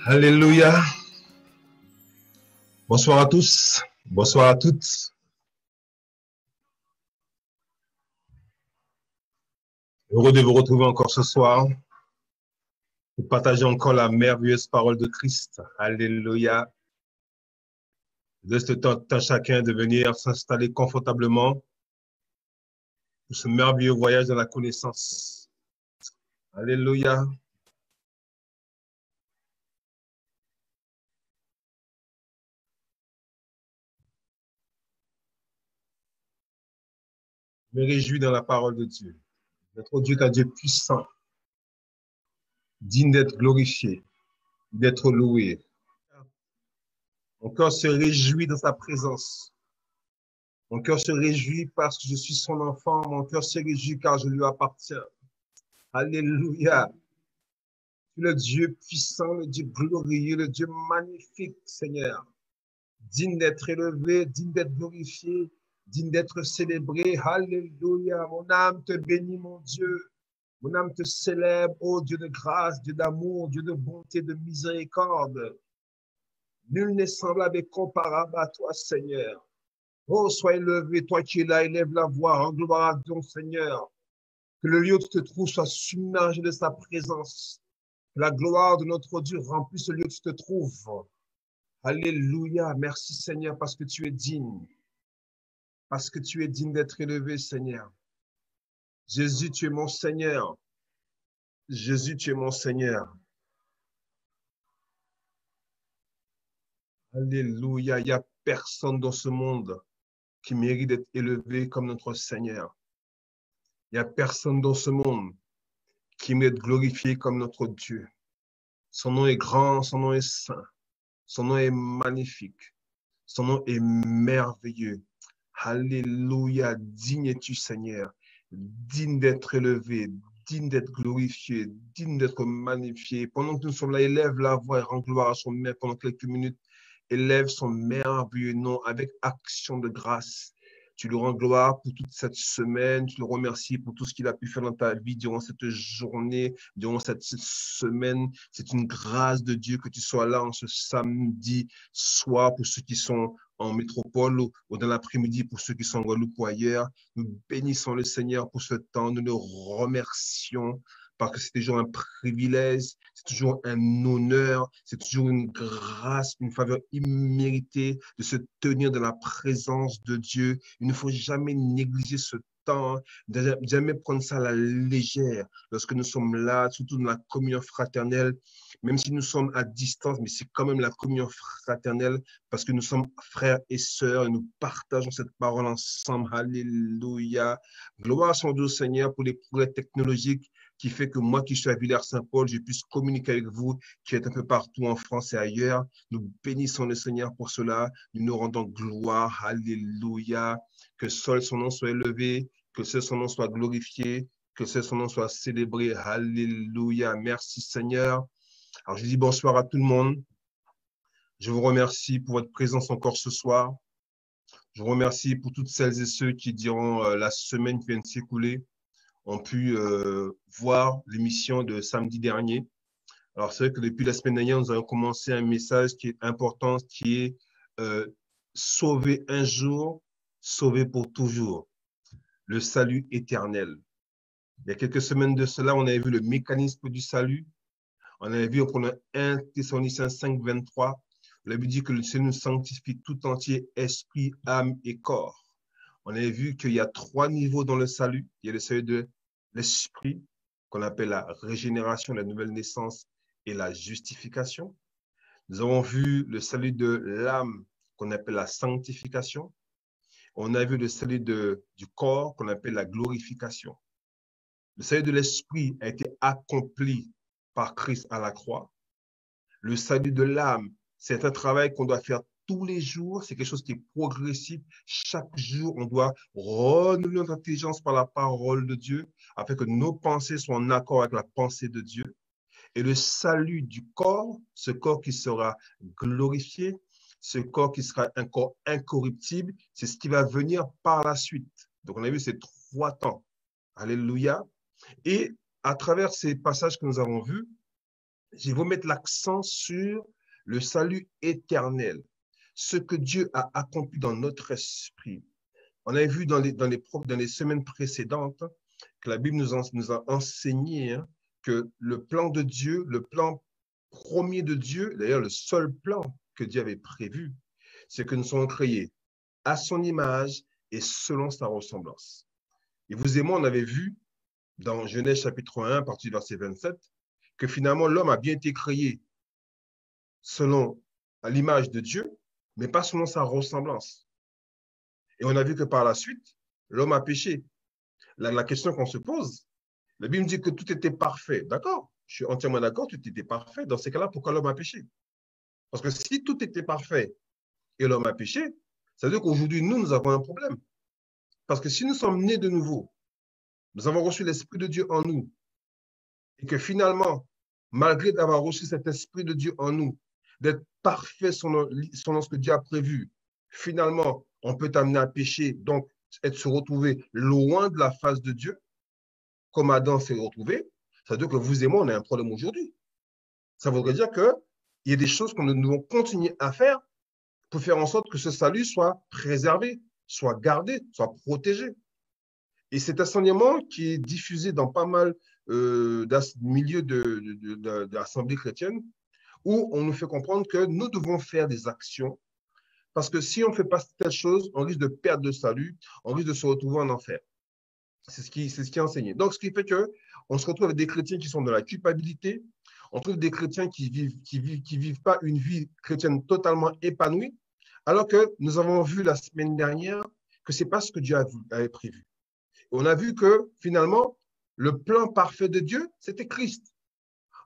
Alléluia. Bonsoir à tous. Bonsoir à toutes. Heureux de vous retrouver encore ce soir pour partager encore la merveilleuse parole de Christ. Alléluia. Laisse le temps à chacun de venir s'installer confortablement pour ce merveilleux voyage dans la connaissance. Alléluia. Je me réjouis dans la parole de Dieu. Notre Dieu est un Dieu puissant, digne d'être glorifié, d'être loué. Mon cœur se réjouit dans sa présence. Mon cœur se réjouit parce que je suis son enfant. Mon cœur se réjouit car je lui appartiens. Alléluia. Tu es le Dieu puissant, le Dieu glorieux, le Dieu magnifique, Seigneur. Digne d'être élevé, digne d'être glorifié, digne d'être célébré. Alléluia. Mon âme te bénit, mon Dieu. Mon âme te célèbre, ô Dieu de grâce, Dieu d'amour, Dieu de bonté, de miséricorde. Nul n'est semblable et comparable à toi, Seigneur. Oh, sois élevé, toi qui es là, élève la voix, rends gloire à ton Seigneur. Que le lieu où tu te trouves soit submergé de sa présence. Que la gloire de notre Dieu remplisse le lieu où tu te trouves. Alléluia. Merci Seigneur parce que tu es digne. Parce que tu es digne d'être élevé, Seigneur. Jésus, tu es mon Seigneur. Jésus, tu es mon Seigneur. Alléluia. Il n'y a personne dans ce monde qui mérite d'être élevé comme notre Seigneur. Il n'y a personne dans ce monde qui mérite d'être glorifié comme notre Dieu. Son nom est grand, son nom est saint, son nom est magnifique, son nom est merveilleux. Alléluia, digne es-tu Seigneur, digne d'être élevé, digne d'être glorifié, digne d'être magnifié. Pendant que nous sommes là, élève la voix et rend gloire à son Maître pendant quelques minutes. Élève son merveilleux nom avec action de grâce. Tu lui rends gloire pour toute cette semaine. Tu le remercies pour tout ce qu'il a pu faire dans ta vie durant cette journée, durant cette semaine. C'est une grâce de Dieu que tu sois là en ce samedi soir pour ceux qui sont en métropole ou dans l'après-midi pour ceux qui sont en Guadeloupe ou ailleurs. Nous bénissons le Seigneur pour ce temps. Nous le remercions parce que c'est toujours un privilège, c'est toujours un honneur, c'est toujours une grâce, une faveur imméritée de se tenir dans la présence de Dieu. Il ne faut jamais négliger ce temps, jamais prendre ça à la légère lorsque nous sommes là, surtout dans la communion fraternelle, même si nous sommes à distance, mais c'est quand même la communion fraternelle parce que nous sommes frères et sœurs et nous partageons cette parole ensemble. Alléluia. Gloire à son Dieu Seigneur pour les progrès technologiques qui fait que moi qui suis à Villers-Saint-Paul, je puisse communiquer avec vous qui êtes un peu partout en France et ailleurs. Nous bénissons le Seigneur pour cela. Nous nous rendons gloire. Alléluia. Que seul son nom soit élevé, que seul son nom soit glorifié, que seul son nom soit célébré. Alléluia. Merci Seigneur. Alors je dis bonsoir à tout le monde. Je vous remercie pour votre présence encore ce soir. Je vous remercie pour toutes celles et ceux qui, durant la semaine qui vient de s'écouler, ont pu voir l'émission de samedi dernier. Alors, c'est vrai que depuis la semaine dernière, nous avons commencé un message qui est important, qui est sauver un jour, sauver pour toujours. Le salut éternel. Il y a quelques semaines de cela, on avait vu le mécanisme du salut. On avait vu, on a 1 Thessaloniciens 5, 23. On avait dit que le Seigneur nous sanctifie tout entier, esprit, âme et corps. On avait vu qu'il y a 3 niveaux dans le salut. Il y a le salut de l'esprit, qu'on appelle la régénération, la nouvelle naissance et la justification. Nous avons vu le salut de l'âme, qu'on appelle la sanctification. On a vu le salut du corps, qu'on appelle la glorification. Le salut de l'esprit a été accompli par Christ à la croix. Le salut de l'âme, c'est un travail qu'on doit faire tous les jours, c'est quelque chose qui est progressif. Chaque jour, on doit renouveler notre intelligence par la parole de Dieu afin que nos pensées soient en accord avec la pensée de Dieu. Et le salut du corps, ce corps qui sera glorifié, ce corps qui sera un corps incorruptible, c'est ce qui va venir par la suite. Donc, on a vu ces 3 temps. Alléluia. Et à travers ces passages que nous avons vus, Je vais mettre l'accent sur le salut éternel, ce que Dieu a accompli dans notre esprit. On a vu dans les semaines précédentes que la Bible nous a enseigné que le plan de Dieu, le plan premier de Dieu, d'ailleurs le seul plan que Dieu avait prévu, c'est que nous sommes créés à son image et selon sa ressemblance. Et vous et moi, on avait vu dans Genèse chapitre 1, à partir du verset 27, que finalement l'homme a bien été créé selon l'image de Dieu, mais pas selon sa ressemblance. Et on a vu que par la suite, l'homme a péché. La question qu'on se pose, la Bible dit que tout était parfait. D'accord, je suis entièrement d'accord, tout était parfait. Dans ces cas-là, pourquoi l'homme a péché? Parce que si tout était parfait et l'homme a péché, ça veut dire qu'aujourd'hui, nous avons un problème. Parce que si nous sommes nés de nouveau, nous avons reçu l'Esprit de Dieu en nous, et que finalement, malgré d'avoir reçu cet Esprit de Dieu en nous, d'être parfait selon ce que Dieu a prévu, finalement, on peut amener à pécher, donc se retrouver loin de la face de Dieu, comme Adam s'est retrouvé. Ça veut dire que vous et moi, on a un problème aujourd'hui. Ça voudrait dire qu'il y a des choses que nous devons continuer à faire pour faire en sorte que ce salut soit préservé, soit gardé, soit protégé. Et cet enseignement qui est diffusé dans pas mal de milieux d'assemblées chrétiennes, où on nous fait comprendre que nous devons faire des actions, parce que si on ne fait pas telle chose, on risque de perdre le salut, on risque de se retrouver en enfer. C'est ce qui est enseigné. Donc, ce qui fait qu'on se retrouve avec des chrétiens qui sont dans la culpabilité, on trouve des chrétiens qui vivent pas une vie chrétienne totalement épanouie, alors que nous avons vu la semaine dernière que ce n'est pas ce que Dieu avait prévu. On a vu que finalement, le plan parfait de Dieu, c'était Christ.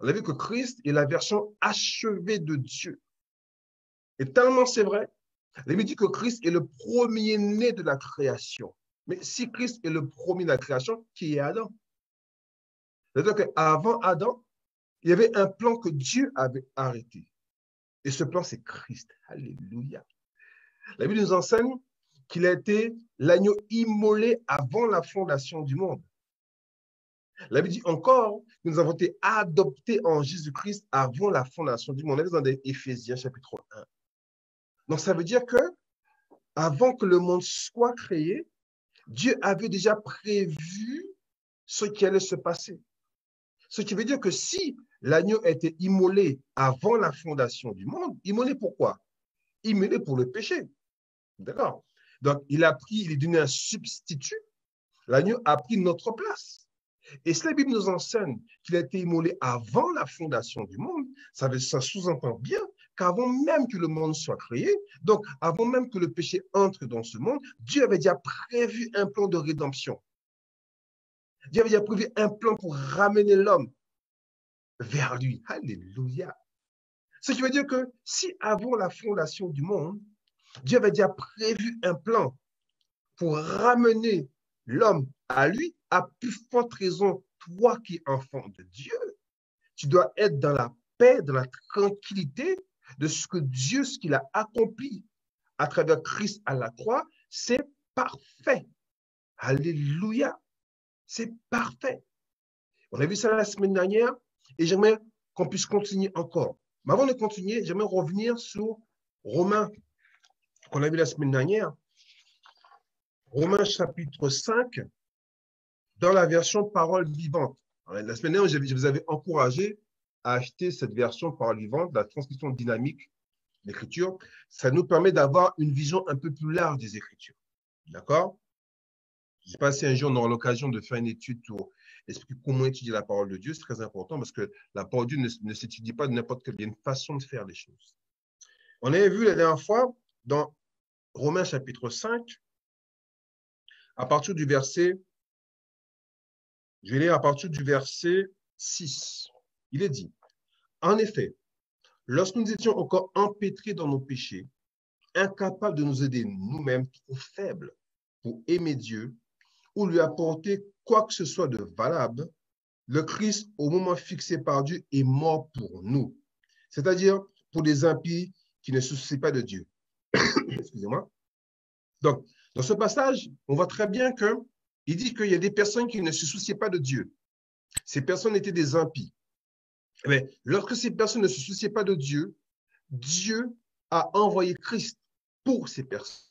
On a vu que Christ est la version achevée de Dieu. Et tellement c'est vrai, la Bible dit que Christ est le premier-né de la création. Mais si Christ est le premier de la création, qui est Adam? C'est-à-dire qu'avant Adam, il y avait un plan que Dieu avait arrêté. Et ce plan, c'est Christ. Alléluia. La Bible nous enseigne qu'il a été l'agneau immolé avant la fondation du monde. La Bible dit encore que nous avons été adoptés en Jésus-Christ avant la fondation du monde. On est dans Éphésiens chapitre 1. Donc, ça veut dire que avant que le monde soit créé, Dieu avait déjà prévu ce qui allait se passer. Ce qui veut dire que si l'agneau était immolé avant la fondation du monde, immolé pourquoi? Immolé pour le péché. D'accord? Donc, il est devenu un substitut. L'agneau a pris notre place. Et si la Bible nous enseigne qu'il a été immolé avant la fondation du monde, ça sous-entend bien qu'avant même que le monde soit créé, donc avant même que le péché entre dans ce monde, Dieu avait déjà prévu un plan de rédemption. Dieu avait déjà prévu un plan pour ramener l'homme vers lui. Alléluia. Ce qui veut dire que si avant la fondation du monde, Dieu avait déjà prévu un plan pour ramener l'homme à lui, à plus forte raison, toi qui es enfant de Dieu, tu dois être dans la paix, dans la tranquillité de ce que Dieu, ce qu'il a accompli à travers Christ à la croix, c'est parfait. Alléluia. C'est parfait. On a vu ça la semaine dernière et j'aimerais qu'on puisse continuer encore. Mais avant de continuer, j'aimerais revenir sur Romains qu'on a vu la semaine dernière. Romains chapitre 5, dans la version parole vivante. La semaine dernière, je vous avais encouragé à acheter cette version parole vivante, la transcription dynamique d'Écriture. Ça nous permet d'avoir une vision un peu plus large des Écritures. D'accord? Je ne sais pas si un jour on aura l'occasion de faire une étude pour expliquer comment étudier la parole de Dieu. C'est très important parce que la parole de Dieu ne s'étudie pas de n'importe quelle façon de faire les choses. On avait vu la dernière fois dans Romains chapitre 5, à partir du verset, je vais lire à partir du verset 6. Il est dit, en effet, lorsque nous étions encore empêtrés dans nos péchés, incapables de nous aider nous-mêmes, trop faibles pour aimer Dieu ou lui apporter quoi que ce soit de valable, le Christ, au moment fixé par Dieu, est mort pour nous, c'est-à-dire pour des impies qui ne se soucient pas de Dieu. Excusez-moi. Donc, dans ce passage, on voit très bien qu'il dit qu'il y a des personnes qui ne se souciaient pas de Dieu. Ces personnes étaient des impies. Mais lorsque ces personnes ne se souciaient pas de Dieu, Dieu a envoyé Christ pour ces personnes.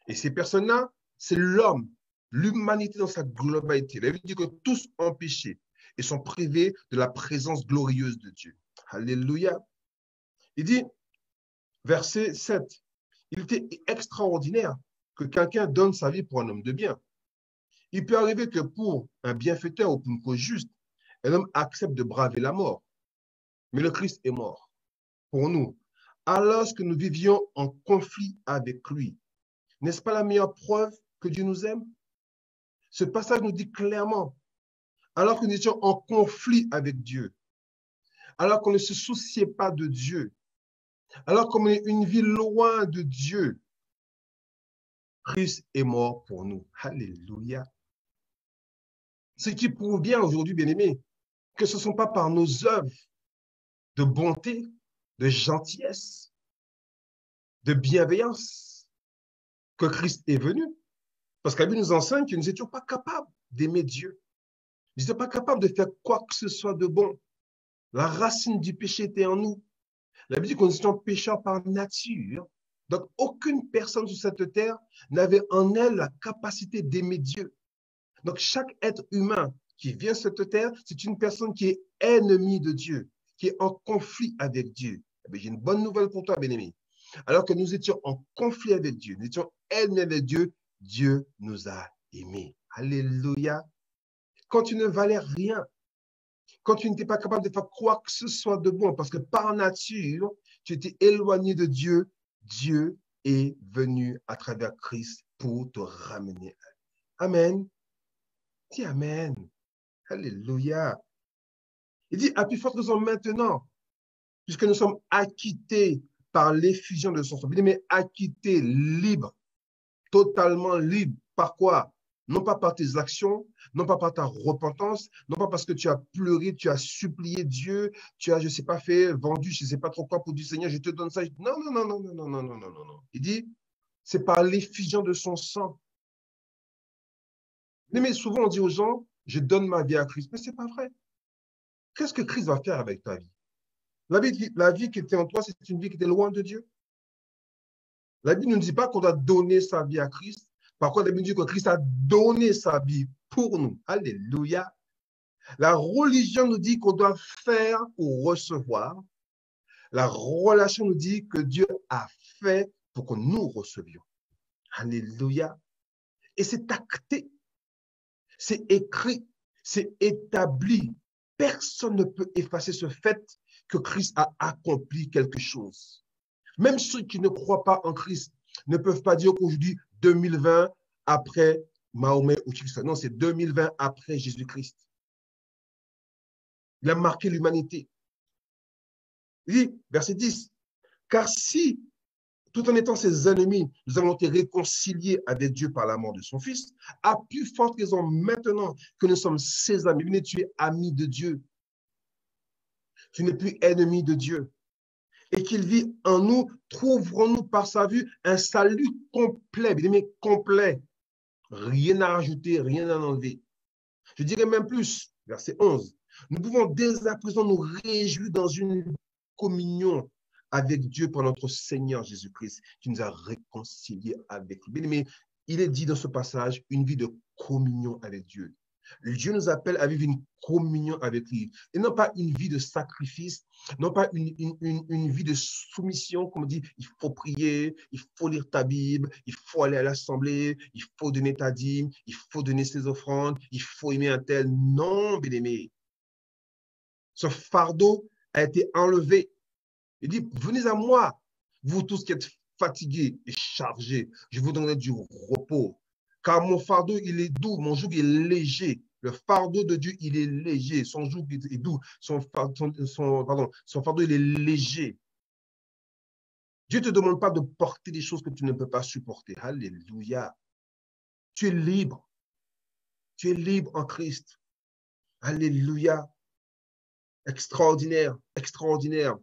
Et ces personnes-là, c'est l'homme, l'humanité dans sa globalité. La Bible dit que tous ont péché et sont privés de la présence glorieuse de Dieu. Alléluia. Il dit, verset 7, il était extraordinaire que quelqu'un donne sa vie pour un homme de bien. Il peut arriver que pour un bienfaiteur ou pour une cause juste, un homme accepte de braver la mort. Mais le Christ est mort pour nous, alors que nous vivions en conflit avec lui. N'est-ce pas la meilleure preuve que Dieu nous aime? Ce passage nous dit clairement, alors que nous étions en conflit avec Dieu, alors qu'on ne se souciait pas de Dieu, alors qu'on menait une vie loin de Dieu, Christ est mort pour nous. Alléluia. Ce qui prouve bien aujourd'hui, bien-aimés, que ce ne sont pas par nos œuvres de bonté, de gentillesse, de bienveillance que Christ est venu. Parce que la Bible nous enseigne que nous n'étions pas capables d'aimer Dieu. Nous n'étions pas capables de faire quoi que ce soit de bon. La racine du péché était en nous. La Bible dit que nous étions pécheurs par nature. Donc, aucune personne sur cette terre n'avait en elle la capacité d'aimer Dieu. Donc, chaque être humain qui vient sur cette terre, c'est une personne qui est ennemie de Dieu, qui est en conflit avec Dieu. J'ai une bonne nouvelle pour toi, bien-aimé. Alors que nous étions en conflit avec Dieu, nous étions ennemis avec Dieu, Dieu nous a aimés. Alléluia. Quand tu ne valais rien, quand tu n'étais pas capable de faire quoi que ce soit de bon, parce que par nature, tu étais éloigné de Dieu, Dieu est venu à travers Christ pour te ramener. Amen. Dis Amen. Alléluia. Il dit, à plus forte raison maintenant, puisque nous sommes acquittés par l'effusion de son sang. Mais acquittés, libres, totalement libres. Par quoi? Non pas par tes actions, non pas par ta repentance, non pas parce que tu as pleuré, tu as supplié Dieu, tu as, je ne sais pas, fait, vendu, je ne sais pas trop quoi pour du Seigneur, je te donne ça. Non, non, non, non, non, non, non, non, non, non. Il dit, c'est par l'effusion de son sang. Mais souvent, on dit aux gens, je donne ma vie à Christ. Mais ce n'est pas vrai. Qu'est-ce que Christ va faire avec ta vie? La vie qui était en toi, c'est une vie qui était loin de Dieu. La Bible ne nous dit pas qu'on doit donner sa vie à Christ. Par contre, la Bible dit que Christ a donné sa vie pour nous. Alléluia. La religion nous dit qu'on doit faire pour recevoir. La relation nous dit que Dieu a fait pour que nous recevions. Alléluia. Et c'est acté, c'est écrit, c'est établi. Personne ne peut effacer ce fait que Christ a accompli quelque chose. Même ceux qui ne croient pas en Christ ne peuvent pas dire qu'aujourd'hui, 2020, après Mahomet ou Christ. Non, c'est 2020 après Jésus-Christ. Il a marqué l'humanité. Il dit, verset 10, car si, tout en étant ses ennemis, nous avons été réconciliés avec Dieu par la mort de son Fils, à plus forte raison maintenant que nous sommes ses amis. Venez, tu es ami de Dieu. Tu n'es plus ennemi de Dieu. Et qu'il vit en nous, trouverons-nous par sa vue un salut complet, bien aimé, complet. Rien à rajouter, rien à enlever. Je dirais même plus, verset 11. Nous pouvons dès à présent nous réjouir dans une communion avec Dieu par notre Seigneur Jésus-Christ, qui nous a réconciliés avec lui. Bien aimé, il est dit dans ce passage une vie de communion avec Dieu. Dieu nous appelle à vivre une communion avec lui. Et non pas une vie de sacrifice, non pas une vie de soumission, comme on dit, il faut prier, il faut lire ta Bible, il faut aller à l'assemblée, il faut donner ta dîme, il faut donner ses offrandes, il faut aimer un tel. Non, bien-aimé. Ce fardeau a été enlevé. Il dit, venez à moi, vous tous qui êtes fatigués et chargés, je vous donnerai du repos. Car mon fardeau, il est doux, mon joug est léger. Le fardeau de Dieu, il est léger. Son joug est doux. Son fardeau, il est léger. Dieu ne te demande pas de porter des choses que tu ne peux pas supporter. Alléluia. Tu es libre. Tu es libre en Christ. Alléluia. Extraordinaire, extraordinaire.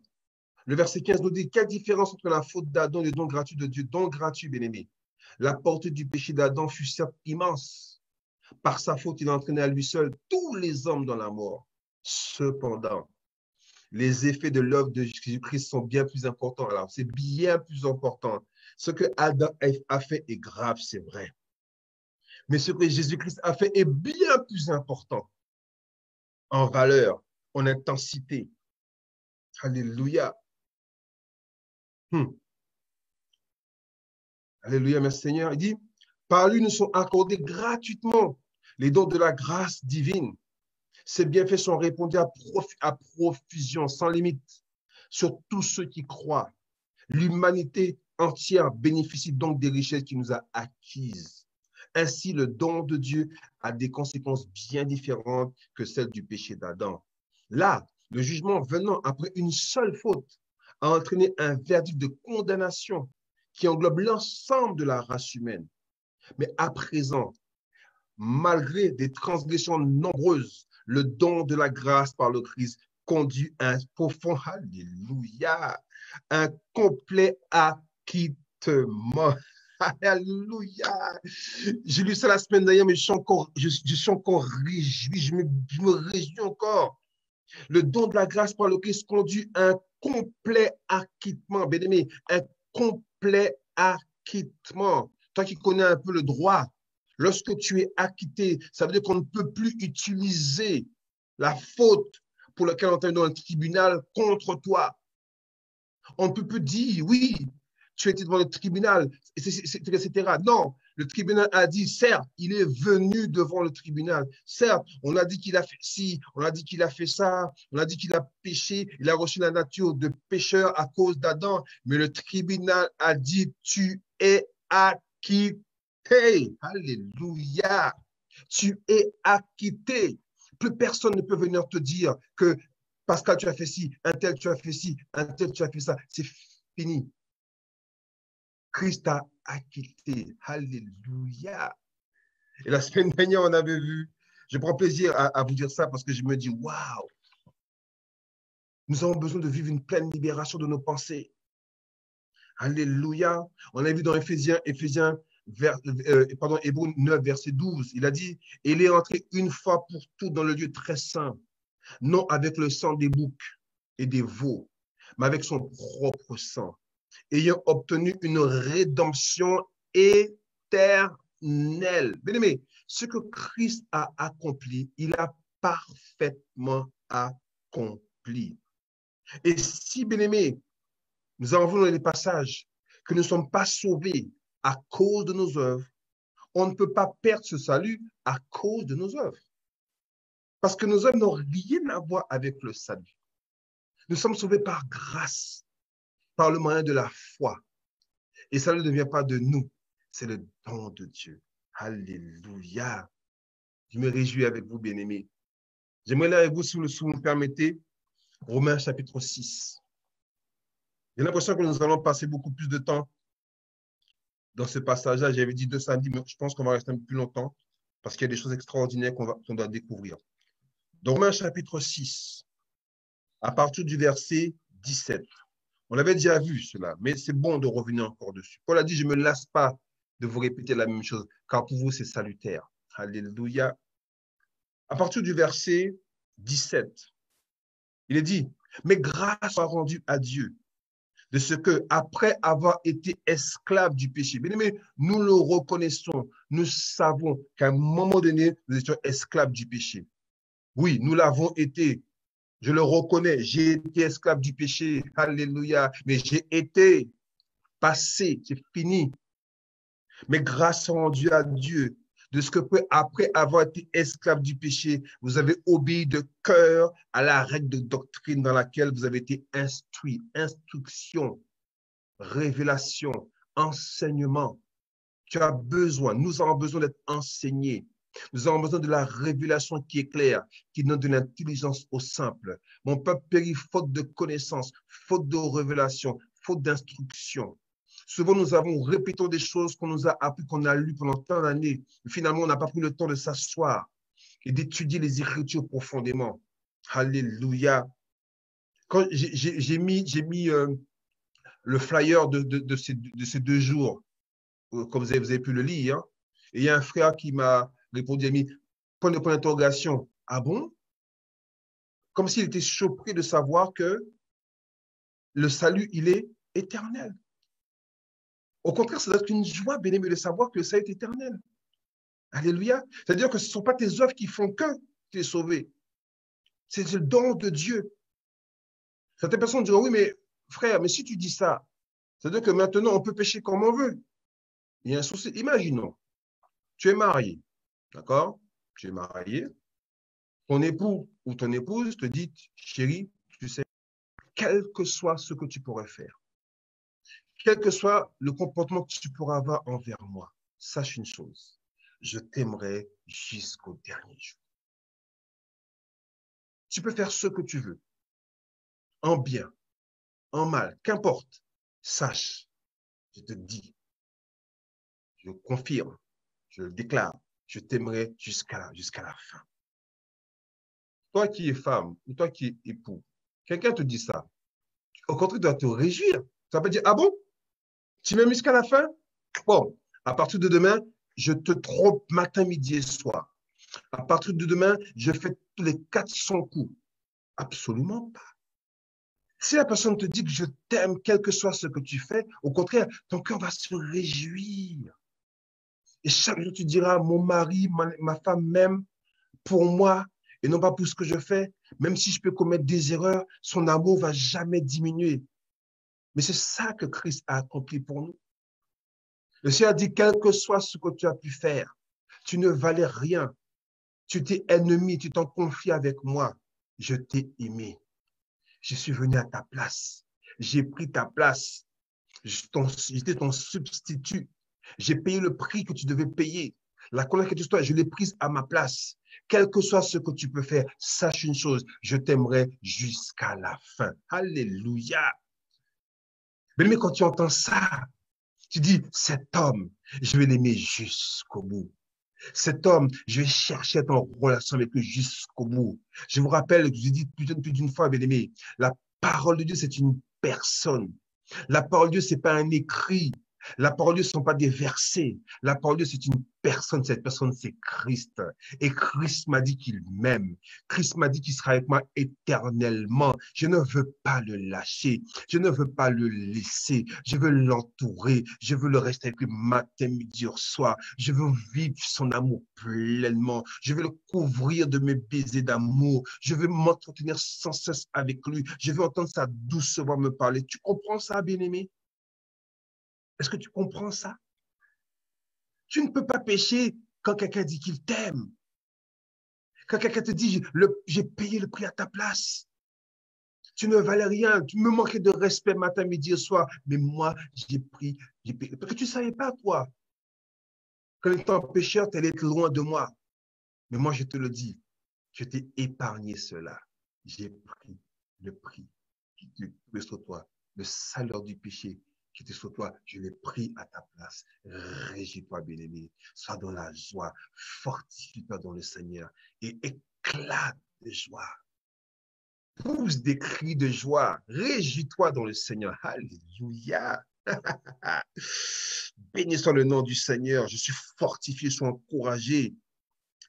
Le verset 15 nous dit, quelle différence entre la faute d'Adam et le don gratuit de Dieu? Don gratuit, bien-aimé. La portée du péché d'Adam fut certes immense. Par sa faute, il a entraîné à lui seul tous les hommes dans la mort. Cependant, Les effets de l'œuvre de Jésus-Christ sont bien plus importants. Alors, c'est bien plus important. Ce que Adam a fait est grave, c'est vrai. Mais ce que Jésus-Christ a fait est bien plus important en valeur, en intensité. Alléluia. Alléluia, merci Seigneur. Il dit, par lui nous sont accordés gratuitement les dons de la grâce divine. Ces bienfaits sont répandus à profusion, sans limite, sur tous ceux qui croient. L'humanité entière bénéficie donc des richesses qu'il nous a acquises. Ainsi, le don de Dieu a des conséquences bien différentes que celles du péché d'Adam. Là, le jugement venant après une seule faute a entraîné un verdict de condamnation qui englobe l'ensemble de la race humaine. Mais à présent, malgré des transgressions nombreuses, le don de la grâce par le Christ conduit à un profond, alléluia, un complet acquittement. Alléluia. J'ai lu ça la semaine dernière, mais je suis encore réjoui, je me réjouis encore. Le don de la grâce par le Christ conduit à un complet acquittement, bien aimé, un complet acquittement. Toi qui connais un peu le droit, lorsque tu es acquitté, ça veut dire qu'on ne peut plus utiliser la faute pour laquelle on est dans un tribunal contre toi. On ne peut plus dire, oui, tu étais devant le tribunal, etc. Non, le tribunal a dit, certes, il est venu devant le tribunal. Certes, on a dit qu'il a fait ci, on a dit qu'il a fait ça, on a dit qu'il a péché, il a reçu la nature de pécheur à cause d'Adam, mais le tribunal a dit, tu es acquitté. Alléluia. Tu es acquitté. Plus personne ne peut venir te dire que Pascal, tu as fait ci, un tel, tu as fait ci, un tel, tu as fait ça. C'est fini. Christ a acquitté. Alléluia. Et la semaine dernière, on avait vu, je prends plaisir à vous dire ça parce que je me dis, waouh, nous avons besoin de vivre une pleine libération de nos pensées. Alléluia. On a vu dans Hébreux 9, verset 12, il a dit, il est entré une fois pour toutes dans le lieu très saint, non avec le sang des boucs et des veaux, mais avec son propre sang, ayant obtenu une rédemption éternelle. Bien-aimé, ce que Christ a accompli, il a parfaitement accompli. Et si, bien-aimé, nous avons vu dans les passages que nous ne sommes pas sauvés à cause de nos œuvres, on ne peut pas perdre ce salut à cause de nos œuvres. Parce que nos œuvres n'ont rien à voir avec le salut. Nous sommes sauvés par grâce, par le moyen de la foi. Et ça ne vient pas de nous, c'est le don de Dieu. Alléluia. Je me réjouis avec vous, bien-aimés. J'aimerais lire avec vous, si vous me permettez, Romains chapitre 6. J'ai l'impression que nous allons passer beaucoup plus de temps dans ce passage-là. J'avais dit 2 samedis, mais je pense qu'on va rester un peu plus longtemps parce qu'il y a des choses extraordinaires qu'on doit découvrir. Dans Romains chapitre 6, à partir du verset 17. On avait déjà vu cela, mais c'est bon de revenir encore dessus. Paul a dit, je ne me lasse pas de vous répéter la même chose, car pour vous, c'est salutaire. Alléluia. À partir du verset 17, il est dit, mais grâce soit rendue à Dieu de ce que, après avoir été esclaves du péché, bien aimé, nous le reconnaissons, nous savons qu'à un moment donné, nous étions esclaves du péché. Oui, nous l'avons été. Je le reconnais, j'ai été esclave du péché, alléluia, mais j'ai été passé, c'est fini. Mais grâce rendue à Dieu, de ce que après avoir été esclave du péché, vous avez obéi de cœur à la règle de doctrine dans laquelle vous avez été instruit, instruction, révélation, enseignement. Tu as besoin, nous avons besoin d'être enseignés. Nous avons besoin de la révélation qui est claire, qui donne de l'intelligence au simple. Mon peuple périt faute de connaissance, faute de révélation, faute d'instruction. Souvent, nous avons répété des choses qu'on nous a appris, qu'on a lues pendant tant d'années. Finalement, on n'a pas pris le temps de s'asseoir et d'étudier les Écritures profondément. Alléluia. Quand j'ai mis le flyer de ces 2 jours, comme vous avez pu le lire, hein, et il y a un frère qui m'a répondu, il a mis point d'interrogation. Ah bon? comme s'il était surpris de savoir que le salut, il est éternel. Au contraire, ça doit être une joie, bien-aimé, de savoir que le salut est éternel. Alléluia. C'est-à-dire que ce ne sont pas tes œuvres qui font que tu es sauvé. C'est le don de Dieu. Certaines personnes diront, oui, mais frère, mais si tu dis ça, c'est-à-dire que maintenant, on peut pécher comme on veut. Il y a un souci. Imaginons, tu es marié, d'accord? Tu es marié. Ton époux ou ton épouse te dit, chérie, tu sais, quel que soit ce que tu pourrais faire, quel que soit le comportement que tu pourras avoir envers moi, sache une chose, je t'aimerai jusqu'au dernier jour. Tu peux faire ce que tu veux, en bien, en mal, qu'importe. Sache, je te dis, je confirme, je le déclare, je t'aimerai jusqu'à la fin. Toi qui es femme ou toi qui es époux, quelqu'un te dit ça, au contraire, tu dois te réjouir. Ça veut dire, ah bon? Tu m'aimes jusqu'à la fin? Bon, à partir de demain, je te trompe matin, midi et soir. À partir de demain, je fais tous les 400 coups. Absolument pas. Si la personne te dit que je t'aime, quel que soit ce que tu fais, au contraire, ton cœur va se réjouir. Et chaque jour, tu diras, mon mari, ma femme m'aime pour moi et non pas pour ce que je fais. Même si je peux commettre des erreurs, son amour va jamais diminuer. Mais c'est ça que Christ a accompli pour nous. Le Seigneur a dit, quel que soit ce que tu as pu faire, tu ne valais rien. Tu t'es ennemi, tu t'en confies avec moi. Je t'ai aimé. Je suis venu à ta place. J'ai pris ta place. J'étais ton substitut. J'ai payé le prix que tu devais payer. La colère que tu dois, je l'ai prise à ma place. Quel que soit ce que tu peux faire, sache une chose, je t'aimerai jusqu'à la fin. Alléluia. Mais quand tu entends ça, tu dis, cet homme, je vais l'aimer jusqu'au bout. Cet homme, je vais chercher à être en relation avec lui jusqu'au bout. Je vous rappelle, je vous ai dit plus d'une fois, bien aimé, la parole de Dieu, c'est une personne. La parole de Dieu, c'est pas un écrit. La parole de Dieu, ce ne sont pas des versets. La parole de Dieu, c'est une personne. Cette personne, c'est Christ. Et Christ m'a dit qu'il m'aime. Christ m'a dit qu'il sera avec moi éternellement. Je ne veux pas le lâcher. Je ne veux pas le laisser. Je veux l'entourer. Je veux le rester avec lui matin, midi, soir. Je veux vivre son amour pleinement. Je veux le couvrir de mes baisers d'amour. Je veux m'entretenir sans cesse avec lui. Je veux entendre sa douce voix me parler. Tu comprends ça, bien-aimé? Est-ce que tu comprends ça? Tu ne peux pas pécher quand quelqu'un dit qu'il t'aime. Quand quelqu'un te dit, j'ai payé le prix à ta place. Tu ne valais rien. Tu me manquais de respect matin, midi et soir. Mais moi, j'ai payé. Parce que tu ne savais pas, toi. Quand étant pécheur, tu allais être loin de moi. Mais moi, je te le dis, je t'ai épargné cela. J'ai pris le prix qui était sur toi, le salaire du péché qui était sur toi, je l'ai pris à ta place. Régis-toi, bien-aimé. Sois dans la joie. Fortifie-toi dans le Seigneur et éclate de joie. Pousse des cris de joie. Régis-toi dans le Seigneur. Alléluia. Béni soit le nom du Seigneur. Je suis fortifié, je suis encouragé.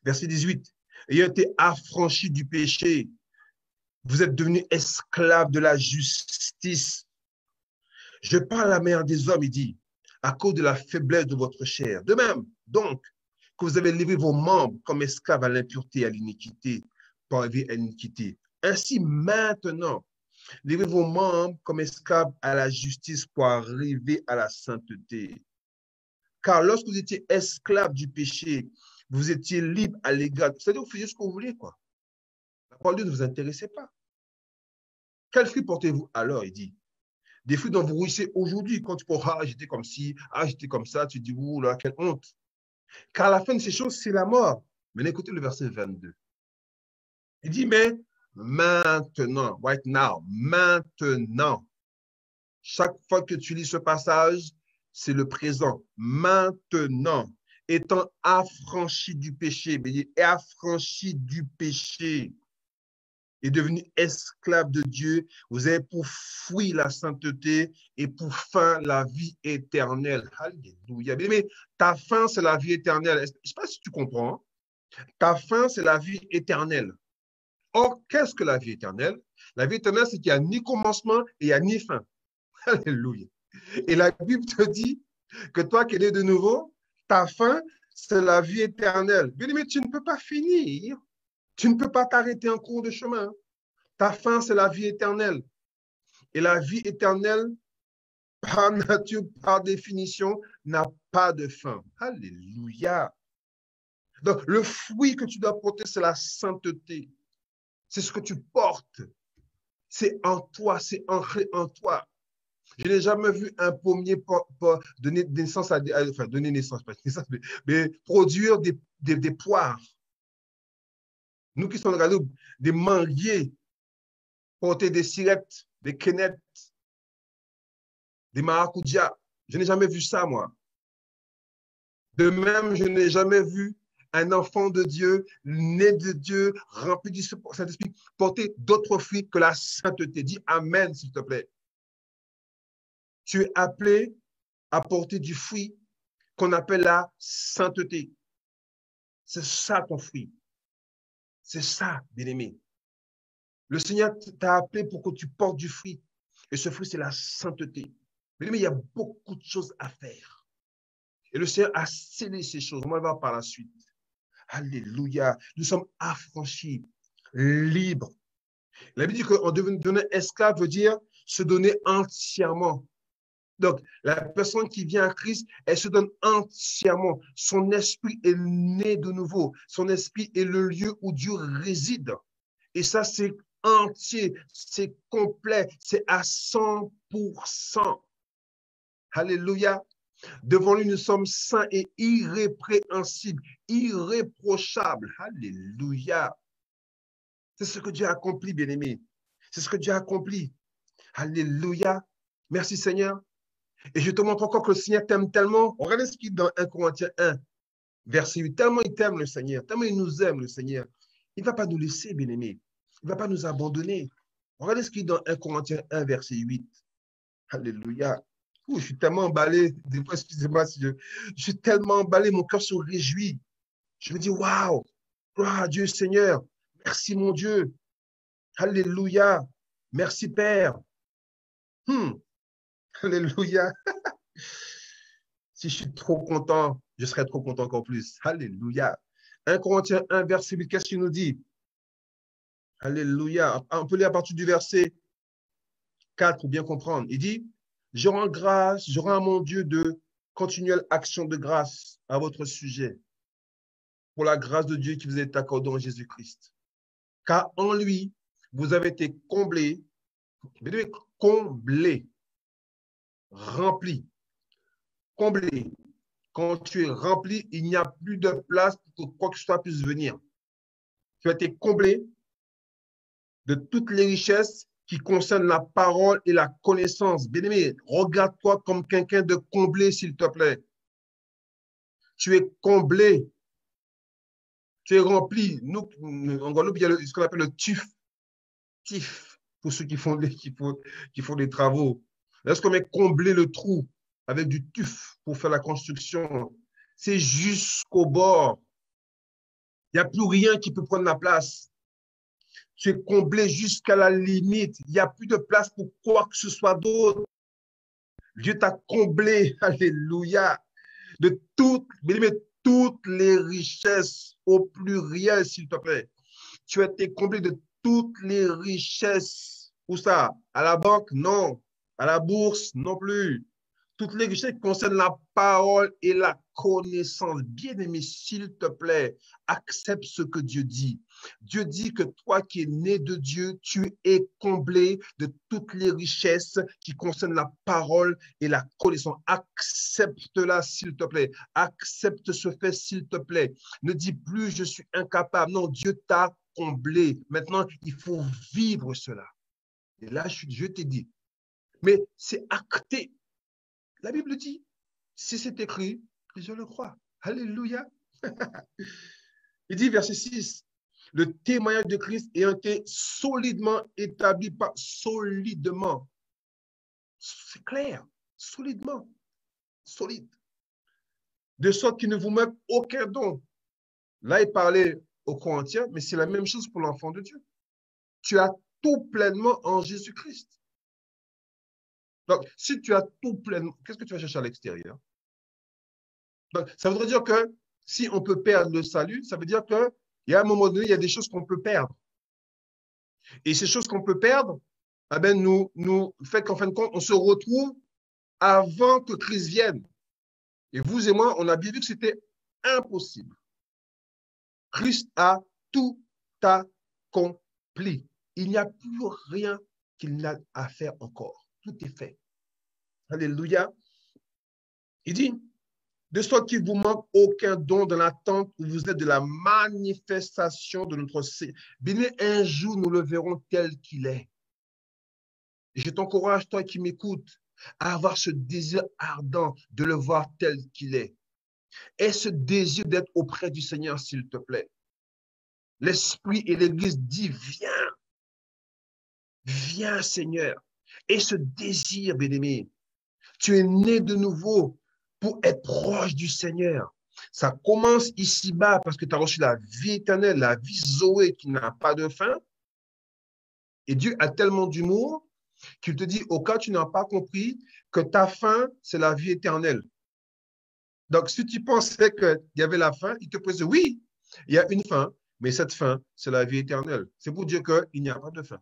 Verset 18. Ayant été affranchi du péché, vous êtes devenus esclaves de la justice. Je parle à la mère des hommes, il dit, à cause de la faiblesse de votre chair. De même, donc, que vous avez livré vos membres comme esclaves à l'impureté et à l'iniquité, pour arriver à l'iniquité. Ainsi, maintenant, livrez vos membres comme esclaves à la justice pour arriver à la sainteté. Car lorsque vous étiez esclaves du péché, vous étiez libres à l'égard. C'est-à-dire que vous faisiez ce que vous voulez, quoi. La parole de Dieu ne vous intéressait pas. Quel fruit portez-vous alors, il dit? Des fruits dont vous réussissez aujourd'hui, quand tu penses, ah, j'étais comme ci, ah, j'étais comme ça, tu dis, ouh là, quelle honte. Car la fin de ces choses, c'est la mort. Mais écoutez le verset 22. Il dit, mais maintenant, right now, maintenant, chaque fois que tu lis ce passage, c'est le présent. Maintenant, étant affranchi du péché, et affranchi du péché, est devenu esclave de Dieu, vous avez pour fruit la sainteté et pour fin la vie éternelle. Alléluia. Mais ta fin, c'est la vie éternelle. Je ne sais pas si tu comprends. Ta fin, c'est la vie éternelle. Or, qu'est-ce que la vie éternelle? La vie éternelle, c'est qu'il n'y a ni commencement et il n'y a ni fin. Alléluia. Et la Bible te dit que toi qui es né de nouveau, ta fin, c'est la vie éternelle. Bien aimé, tu ne peux pas finir. Tu ne peux pas t'arrêter en cours de chemin. Ta fin, c'est la vie éternelle. Et la vie éternelle, par nature, par définition, n'a pas de fin. Alléluia. Donc, le fruit que tu dois porter, c'est la sainteté. C'est ce que tu portes. C'est en toi, c'est ancré en toi. Je n'ai jamais vu un pommier donner naissance enfin, donner naissance, pas naissance, mais produire des poires. Nous qui sommes regardés, des manguiers, porter des cirettes, des quenettes, des maracujas. Je n'ai jamais vu ça, moi. De même, je n'ai jamais vu un enfant de Dieu, né de Dieu, rempli du Saint-Esprit, porter d'autres fruits que la sainteté. Dis Amen, s'il te plaît. Tu es appelé à porter du fruit qu'on appelle la sainteté. C'est ça ton fruit. C'est ça, bien-aimé. Le Seigneur t'a appelé pour que tu portes du fruit. Et ce fruit, c'est la sainteté. Bien-aimé, il y a beaucoup de choses à faire. Et le Seigneur a scellé ces choses. On va voir par la suite. Alléluia. Nous sommes affranchis, libres. La Bible dit qu'on devenir esclave veut dire se donner entièrement. Donc, la personne qui vient à Christ, elle se donne entièrement. Son esprit est né de nouveau. Son esprit est le lieu où Dieu réside. Et ça, c'est entier, c'est complet, c'est à 100%. Alléluia. Devant lui, nous sommes saints et irrépréhensibles, irréprochables. Alléluia. C'est ce que Dieu a accompli, bien-aimé. C'est ce que Dieu a accompli. Alléluia. Merci, Seigneur. Et je te montre encore que le Seigneur t'aime tellement. Regardez ce qu'il dit dans 1 Corinthiens 1, verset 8. Tellement il t'aime, le Seigneur. Tellement il nous aime, le Seigneur. Il ne va pas nous laisser, bien-aimé. Il ne va pas nous abandonner. Regardez ce qu'il dit dans 1 Corinthiens 1, verset 8. Alléluia. Ouh, je suis tellement emballé. Des fois, excusez-moi si je suis tellement emballé. Mon cœur se réjouit. Je me dis, waouh, gloire à Dieu, Seigneur. Merci, mon Dieu. Alléluia. Merci, Père. Alléluia. Si je suis trop content, je serai trop content encore plus. Alléluia. 1 Corinthiens 1, verset 8, qu'est-ce qu'il nous dit? Alléluia. On peut lire à partir du verset 4 pour bien comprendre. Il dit, je rends grâce, je rends à mon Dieu de continuelle action de grâce à votre sujet pour la grâce de Dieu qui vous est accordée en Jésus-Christ. Car en lui, vous avez été comblés, remplis, comblés. Quand tu es rempli, il n'y a plus de place pour que quoi que ce soit puisse venir. Tu as été comblé de toutes les richesses qui concernent la parole et la connaissance. Bien-aimé, regarde-toi comme quelqu'un de comblé, s'il te plaît. Tu es comblé. Tu es rempli. Nous, en Guadeloupe, il y a ce qu'on appelle le TIF, pour ceux qui font des travaux. Lorsqu'on met combler le trou avec du tuf pour faire la construction, c'est jusqu'au bord. Il n'y a plus rien qui peut prendre la place. Tu es comblé jusqu'à la limite. Il n'y a plus de place pour quoi que ce soit d'autre. Dieu t'a comblé, alléluia, de toutes les richesses au pluriel, s'il te plaît. Tu as été comblé de toutes les richesses. Où ça? À la banque? Non. À la bourse? Non plus. Toutes les richesses qui concernent la parole et la connaissance. Bien-aimé, s'il te plaît, accepte ce que Dieu dit. Dieu dit que toi qui es né de Dieu, tu es comblé de toutes les richesses qui concernent la parole et la connaissance. Accepte-la, s'il te plaît. Accepte ce fait, s'il te plaît. Ne dis plus, je suis incapable. Non, Dieu t'a comblé. Maintenant, il faut vivre cela. Et là, je t'ai dit. Mais c'est acté. La Bible dit, si c'est écrit, je le crois. Alléluia. Il dit, verset 6, le témoignage de Christ ayant été solidement établi par solidement. C'est clair, solidement, solide. De sorte qu'il ne vous met aucun don. Là, il parlait aux Corinthiens, mais c'est la même chose pour l'enfant de Dieu. tu as tout pleinement en Jésus-Christ. Donc, si tu as tout pleinement, qu'est-ce que tu vas chercher à l'extérieur? Donc, ça voudrait dire que si on peut perdre le salut, ça veut dire qu'il y a un moment donné, il y a des choses qu'on peut perdre. Et ces choses qu'on peut perdre, eh ben, nous fait qu'en fin de compte, on se retrouve avant que Christ vienne. Et vous et moi, on a bien vu que c'était impossible. Christ a tout accompli. Il n'y a plus rien qu'il n'a à faire encore. Tout est fait. Alléluia. Il dit, de sorte qu'il ne vous manque aucun don dans l'attente où vous êtes de la manifestation de notre Seigneur. Bien, un jour, nous le verrons tel qu'il est. Et je t'encourage, toi qui m'écoutes, à avoir ce désir ardent de le voir tel qu'il est. Et ce désir d'être auprès du Seigneur, s'il te plaît. L'Esprit et l'Église disent, viens, viens Seigneur. Et ce désir, bien-aimé, tu es né de nouveau pour être proche du Seigneur. Ça commence ici-bas parce que tu as reçu la vie éternelle, la vie Zoé qui n'a pas de fin. Et Dieu a tellement d'humour qu'il te dit, au cas où tu n'as pas compris, que ta fin, c'est la vie éternelle. Donc, si tu pensais qu'il y avait la fin, il te précise, oui, il y a une fin, mais cette fin, c'est la vie éternelle. C'est pour dire qu'il n'y a pas de fin.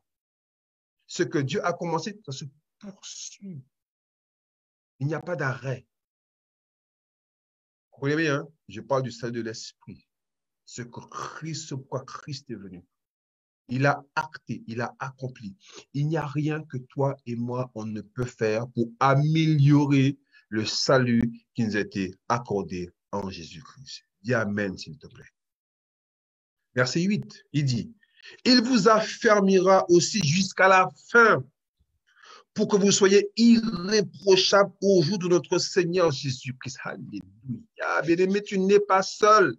Ce que Dieu a commencé, ça se poursuit. Il n'y a pas d'arrêt. Vous comprenez bien, hein? Je parle du salut de l'esprit. Ce que Christ, ce pourquoi Christ est venu. Il a acté, il a accompli. Il n'y a rien que toi et moi, on ne peut faire pour améliorer le salut qui nous a été accordé en Jésus-Christ. Dis Amen, s'il te plaît. Verset 8, il dit, il vous affermira aussi jusqu'à la fin pour que vous soyez irréprochables au jour de notre Seigneur Jésus-Christ. Alléluia. Bien-aimé, tu n'es pas seul.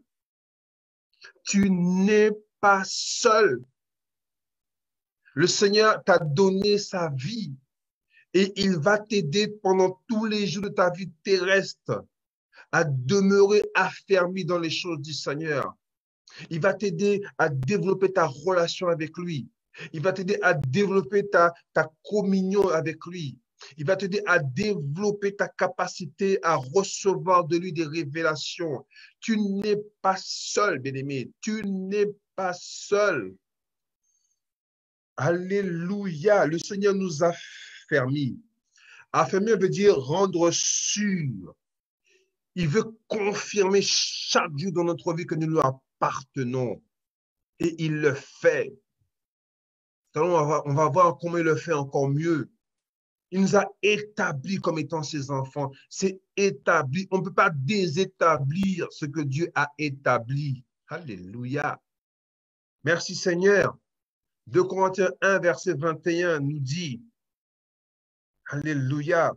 Tu n'es pas seul. Le Seigneur t'a donné sa vie et il va t'aider pendant tous les jours de ta vie terrestre à demeurer affermi dans les choses du Seigneur. Il va t'aider à développer ta relation avec lui. Il va t'aider à développer ta communion avec lui. Il va t'aider à développer ta capacité à recevoir de lui des révélations. Tu n'es pas seul, bien-aimé. Tu n'es pas seul. Alléluia. Le Seigneur nous a affermis. Affermir veut dire rendre sûr. Il veut confirmer chaque jour dans notre vie que nous lui appartenons. Et il le fait. On va voir comment il le fait encore mieux. Il nous a établis comme étant ses enfants. C'est établi. On ne peut pas désétablir ce que Dieu a établi. Alléluia. Merci Seigneur. 2 Corinthiens 1, verset 21 nous dit, Alléluia.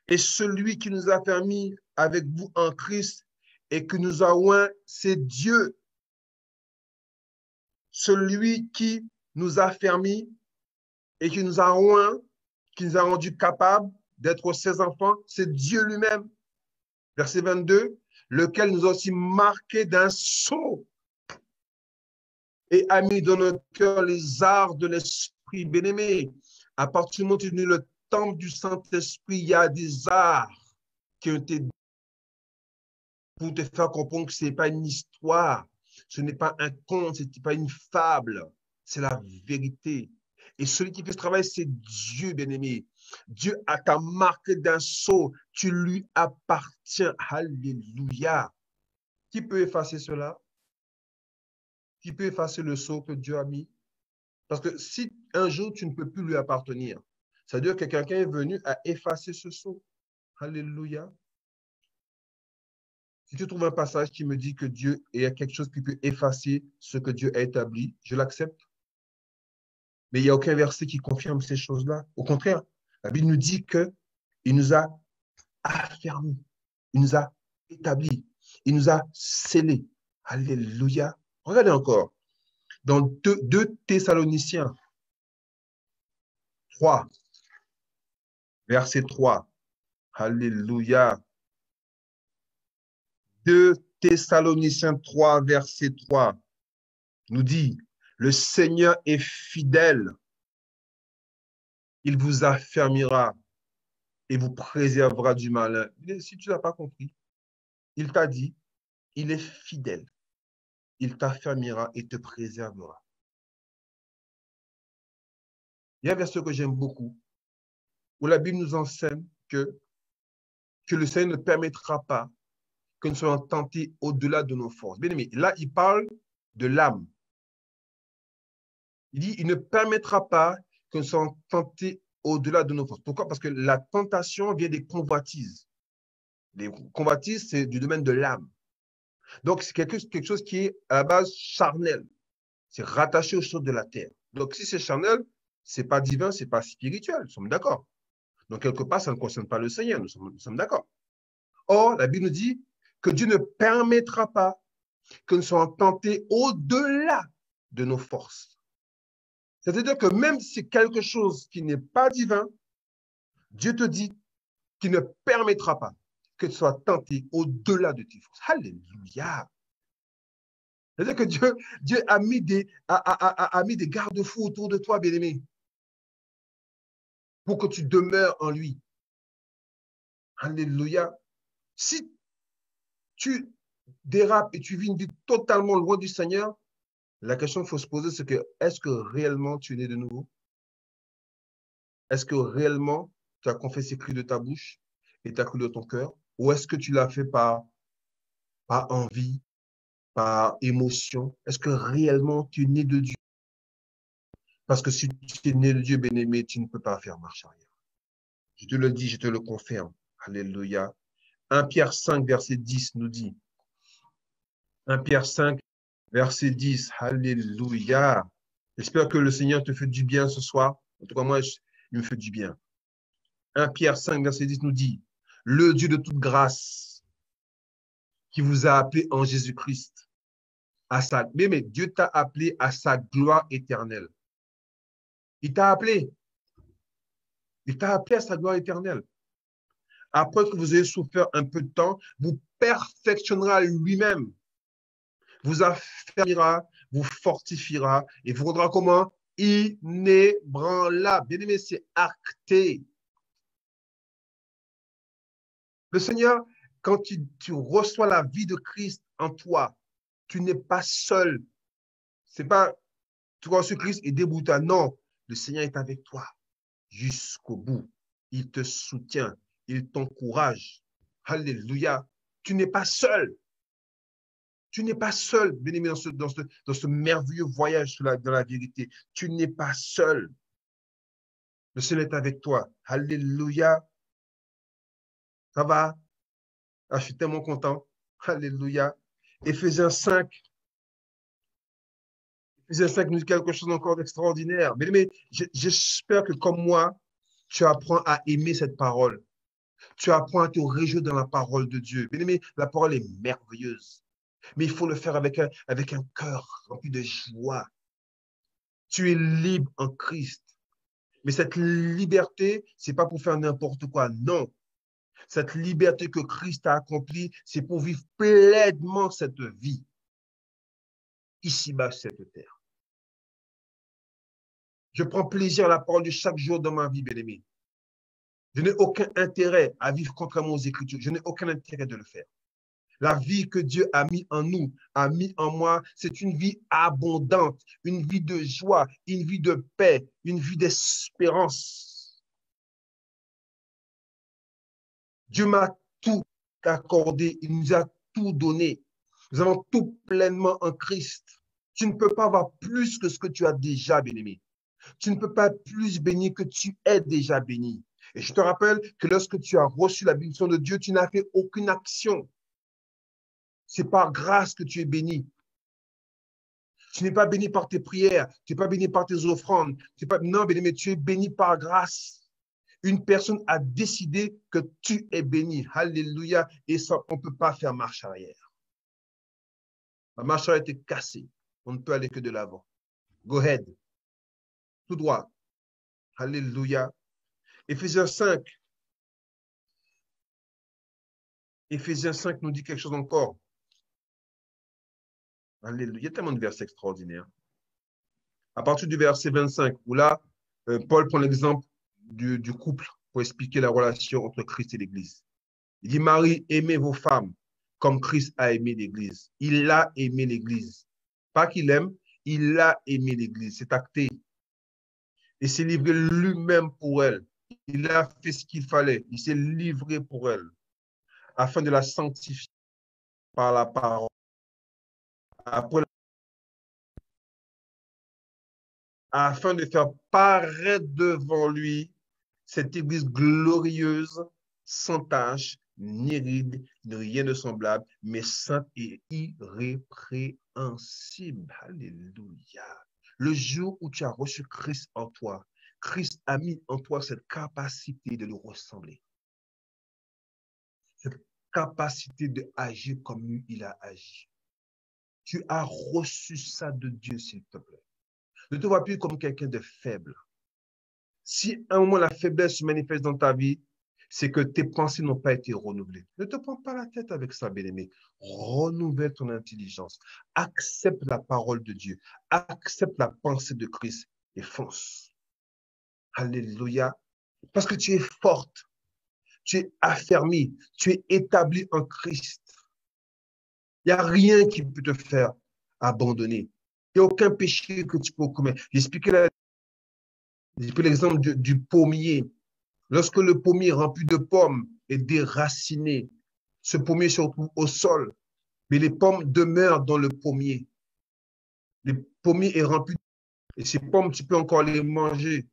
Et celui qui nous a permis avec vous en Christ et que nous a oint, c'est Dieu. Celui qui nous a permis et qui nous a oint, qui nous a rendus capables d'être ses enfants, c'est Dieu lui-même. Verset 22, lequel nous a aussi marqués d'un sceau et a mis dans notre cœur les arts de l'esprit bien-aimé. À partir du moment où tu es venu le temple du Saint-Esprit, il y a des arts qui ont été pour te faire comprendre que ce n'est pas une histoire, ce n'est pas un conte, ce n'est pas une fable, c'est la vérité. Et celui qui fait ce travail, c'est Dieu, bien-aimé. Dieu t'a marqué d'un sceau, tu lui appartiens. Alléluia. Qui peut effacer cela? Qui peut effacer le sceau que Dieu a mis? Parce que si un jour tu ne peux plus lui appartenir, ça veut dire que quelqu'un est venu à effacer ce sceau. Alléluia. Si tu trouves un passage qui me dit que Dieu est quelque chose qui peut effacer ce que Dieu a établi, je l'accepte. Mais il n'y a aucun verset qui confirme ces choses-là. Au contraire, la Bible nous dit qu'il nous a affermis, il nous a établis, il nous a scellés. Alléluia. Regardez encore. Dans 2 Thessaloniciens 3, verset 3. Alléluia. 2 Thessaloniciens 3, verset 3 nous dit, Le Seigneur est fidèle. Il vous affermira et vous préservera du malin. Si tu n'as pas compris, il t'a dit, il est fidèle. Il t'affermira et te préservera. Il y a un verset que j'aime beaucoup, où la Bible nous enseigne que le Seigneur ne permettra pas que nous soyons tentés au-delà de nos forces. Bien aimé, là, il parle de l'âme. Il dit, il ne permettra pas que nous soyons tentés au-delà de nos forces. Pourquoi? Parce que la tentation vient des convoitises. Les convoitises, c'est du domaine de l'âme. Donc, c'est quelque chose qui est à la base charnel. C'est rattaché aux choses de la terre. Donc, si c'est charnel, c'est pas divin, c'est pas spirituel. Nous sommes d'accord. Donc, quelque part, ça ne concerne pas le Seigneur. Nous sommes d'accord. Or, la Bible nous dit que Dieu ne permettra pas que nous soyons tentés au-delà de nos forces. C'est-à-dire que même si c'est quelque chose qui n'est pas divin, Dieu te dit qu'il ne permettra pas que tu sois tenté au-delà de tes forces. Alléluia. C'est-à-dire que Dieu a mis des garde-fous autour de toi, bien-aimé, pour que tu demeures en lui. Alléluia. Si tu dérapes et tu vis une vie totalement loin du Seigneur, la question qu'il faut se poser, c'est que est-ce que réellement tu es né de nouveau? Est-ce que réellement tu as confessé Christ de ta bouche et tu as cru de ton cœur? Ou est-ce que tu l'as fait par envie, par émotion? Est-ce que réellement tu es né de Dieu? Parce que si tu es né de Dieu, bien-aimé, tu ne peux pas faire marche arrière. Je te le dis, je te le confirme. Alléluia. 1 Pierre 5, verset 10 nous dit. 1 Pierre 5, verset 10. Alléluia. J'espère que le Seigneur te fait du bien ce soir. En tout cas, moi, il me fait du bien. 1 Pierre 5, verset 10 nous dit, le Dieu de toute grâce qui vous a appelé en Jésus-Christ, mais Dieu t'a appelé à sa gloire éternelle. Il t'a appelé. Il t'a appelé à sa gloire éternelle. Après que vous ayez souffert un peu de temps, vous perfectionnera lui-même, vous affermira, vous fortifiera et vous rendra comment? Inébranlable. Bien aimé, c'est acté. Le Seigneur, quand tu reçois la vie de Christ en toi, tu n'es pas seul. C'est pas, tu reçois Christ et débouta. Non, le Seigneur est avec toi jusqu'au bout. Il te soutient, il t'encourage. Alléluia. Tu n'es pas seul. Tu n'es pas seul, bien-aimé, dans ce merveilleux voyage dans la vérité. Tu n'es pas seul. Le Seigneur est avec toi. Alléluia. Ça va? Ah, je suis tellement content. Alléluia. Éphésiens 5. Éphésiens 5 nous dit quelque chose encore d'extraordinaire. Bien-aimé, j'espère que comme moi, tu apprends à aimer cette parole. Tu apprends à te réjouir dans la parole de Dieu. Bien-aimé, la parole est merveilleuse. Mais il faut le faire avec un cœur rempli de joie. Tu es libre en Christ. Mais cette liberté, c'est pas pour faire n'importe quoi. Non. Cette liberté que Christ a accomplie, c'est pour vivre pleinement cette vie. Ici-bas, sur cette terre. Je prends plaisir à la parole de chaque jour dans ma vie, bien-aimé. Je n'ai aucun intérêt à vivre contrairement aux Écritures. Je n'ai aucun intérêt de le faire. La vie que Dieu a mis en nous, a mis en moi, c'est une vie abondante, une vie de joie, une vie de paix, une vie d'espérance. Dieu m'a tout accordé, il nous a tout donné. Nous avons tout pleinement en Christ. Tu ne peux pas avoir plus que ce que tu as déjà, bien-aimé. Tu ne peux pas être plus béni que tu es déjà béni. Et je te rappelle que lorsque tu as reçu la bénédiction de Dieu, tu n'as fait aucune action. C'est par grâce que tu es béni. Tu n'es pas béni par tes prières, tu n'es pas béni par tes offrandes. Non, mais tu es béni par grâce. Une personne a décidé que tu es béni. Alléluia. Et ça, on ne peut pas faire marche arrière. La marche arrière était cassée. On ne peut aller que de l'avant. Go ahead. Tout droit. Alléluia. Éphésiens 5. Éphésiens 5 nous dit quelque chose encore. Alléluia. Il y a tellement de versets extraordinaires. à partir du verset 25, où là, Paul prend l'exemple du couple pour expliquer la relation entre Christ et l'Église. Il dit, Marie, aimez vos femmes comme Christ a aimé l'Église. Il a aimé l'Église. Pas qu'il aime, il a aimé l'Église. C'est acté. Il s'est livré lui-même pour elle. Il a fait ce qu'il fallait. Il s'est livré pour elle afin de la sanctifier par la parole. Après, afin de faire paraître devant lui cette Église glorieuse, sans tache, ni ride, ni rien de semblable, mais sainte et irrépréhensible. Alléluia. Le jour où tu as reçu Christ en toi, Christ a mis en toi cette capacité de lui ressembler. Cette capacité d'agir comme lui, il a agi. Tu as reçu ça de Dieu, s'il te plaît. Ne te vois plus comme quelqu'un de faible. Si à un moment la faiblesse se manifeste dans ta vie, c'est que tes pensées n'ont pas été renouvelées. Ne te prends pas la tête avec ça, bien-aimé. Renouvelle ton intelligence. Accepte la parole de Dieu. Accepte la pensée de Christ et fonce. Alléluia. Parce que tu es forte. Tu es affermi. Tu es établi en Christ. Il n'y a rien qui peut te faire abandonner. Il n'y a aucun péché que tu peux commettre. J'ai pris l'exemple du pommier. Lorsque le pommier rempli de pommes est déraciné, ce pommier se retrouve au sol, mais les pommes demeurent dans le pommier. Le pommier est rempli et ces pommes, tu peux encore les manger,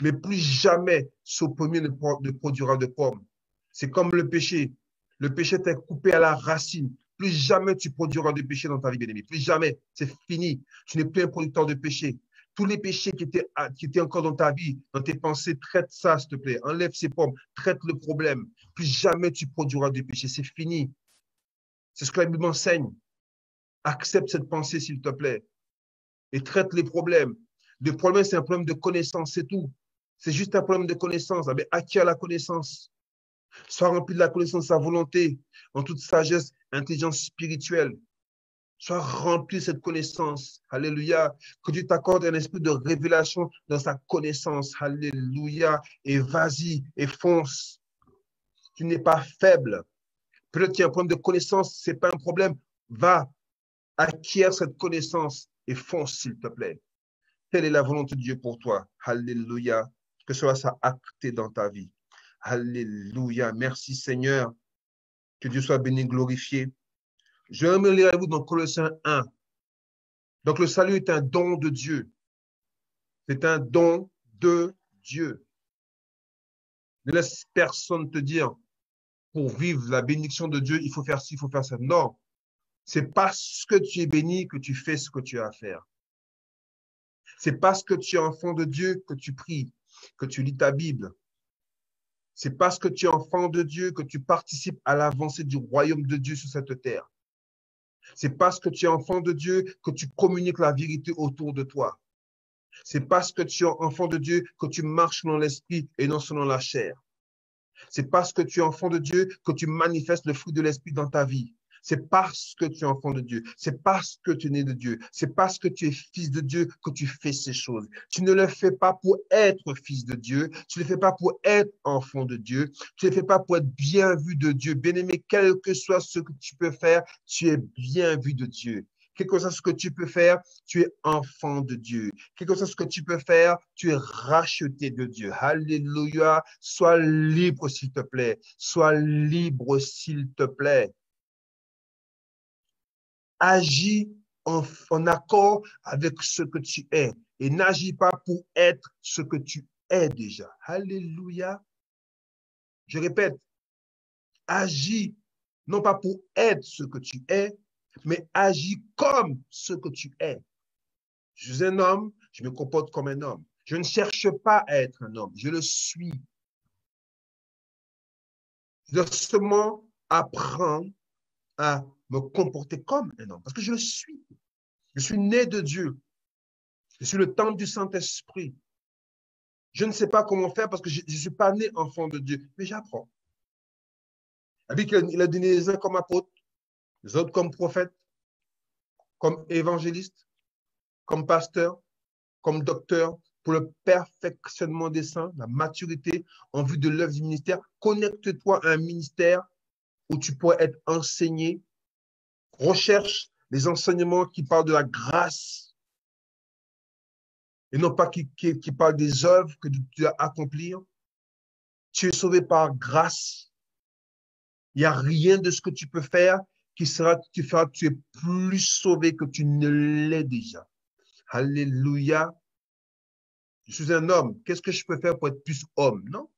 mais plus jamais ce pommier ne produira de pommes. C'est comme le péché. Le péché t'est coupé à la racine. Plus jamais tu produiras de péché dans ta vie, bien-aimé. Plus jamais. C'est fini. Tu n'es plus un producteur de péché. Tous les péchés qui étaient encore dans ta vie, dans tes pensées, traite ça, s'il te plaît. Enlève ces pommes. Traite le problème. Plus jamais tu produiras de péché. C'est fini. C'est ce que la Bible enseigne. Accepte cette pensée, s'il te plaît. Et traite les problèmes. Le problème, c'est un problème de connaissance, c'est tout. C'est juste un problème de connaissance. Mais acquiert la connaissance. Sois rempli de la connaissance de sa volonté, en toute sagesse, intelligence spirituelle. Sois rempli de cette connaissance. Alléluia. Que Dieu t'accorde un esprit de révélation dans sa connaissance. Alléluia. Et vas-y et fonce. Tu n'es pas faible. Peut-être qu'il y a un problème de connaissance, ce n'est pas un problème. Va, acquiert cette connaissance et fonce, s'il te plaît. Telle est la volonté de Dieu pour toi. Alléluia. Que cela soit acté dans ta vie. Alléluia. Merci Seigneur. Que Dieu soit béni, glorifié. Je vais me lire avec vous dans Colossiens 1. Donc le salut est un don de Dieu. C'est un don de Dieu. Ne laisse personne te dire, pour vivre la bénédiction de Dieu, il faut faire ci, il faut faire ça. Non. C'est parce que tu es béni que tu fais ce que tu as à faire. C'est parce que tu es enfant de Dieu que tu pries, que tu lis ta Bible. C'est parce que tu es enfant de Dieu que tu participes à l'avancée du royaume de Dieu sur cette terre. C'est parce que tu es enfant de Dieu que tu communiques la vérité autour de toi. C'est parce que tu es enfant de Dieu que tu marches selon l'esprit et non selon la chair. C'est parce que tu es enfant de Dieu que tu manifestes le fruit de l'esprit dans ta vie. C'est parce que tu es enfant de Dieu. C'est parce que tu es né de Dieu. C'est parce que tu es fils de Dieu que tu fais ces choses. Tu ne le fais pas pour être fils de Dieu. Tu ne le fais pas pour être enfant de Dieu. Tu ne le fais pas pour être bien vu de Dieu. Bien-aimé, quel que soit ce que tu peux faire, tu es bien vu de Dieu. Quel que soit ce que tu peux faire, tu es enfant de Dieu. Quel que soit ce que tu peux faire, tu es racheté de Dieu. Alléluia. Sois libre, s'il te plaît. Sois libre, s'il te plaît. Agis en accord avec ce que tu es et n'agis pas pour être ce que tu es déjà. Alléluia. Je répète, agis non pas pour être ce que tu es, mais agis comme ce que tu es. Je suis un homme, je me comporte comme un homme. Je ne cherche pas à être un homme, je le suis. Je dois seulement apprendre à me comporter comme un homme, parce que je le suis. Je suis né de Dieu. Je suis le temple du Saint-Esprit. Je ne sais pas comment faire parce que je ne suis pas né enfant de Dieu, mais j'apprends. Il a donné les uns comme apôtres, les autres comme prophètes, comme évangélistes, comme pasteurs, comme docteur pour le perfectionnement des saints, la maturité en vue de l'œuvre du ministère. Connecte-toi à un ministère où tu pourrais être enseigné. Recherche les enseignements qui parlent de la grâce et non pas qui parlent des œuvres que tu dois accomplir. Tu es sauvé par grâce. Il n'y a rien de ce que tu peux faire qui fera que tu es plus sauvé que tu ne l'es déjà. Alléluia. Je suis un homme. Qu'est-ce que je peux faire pour être plus homme? Non.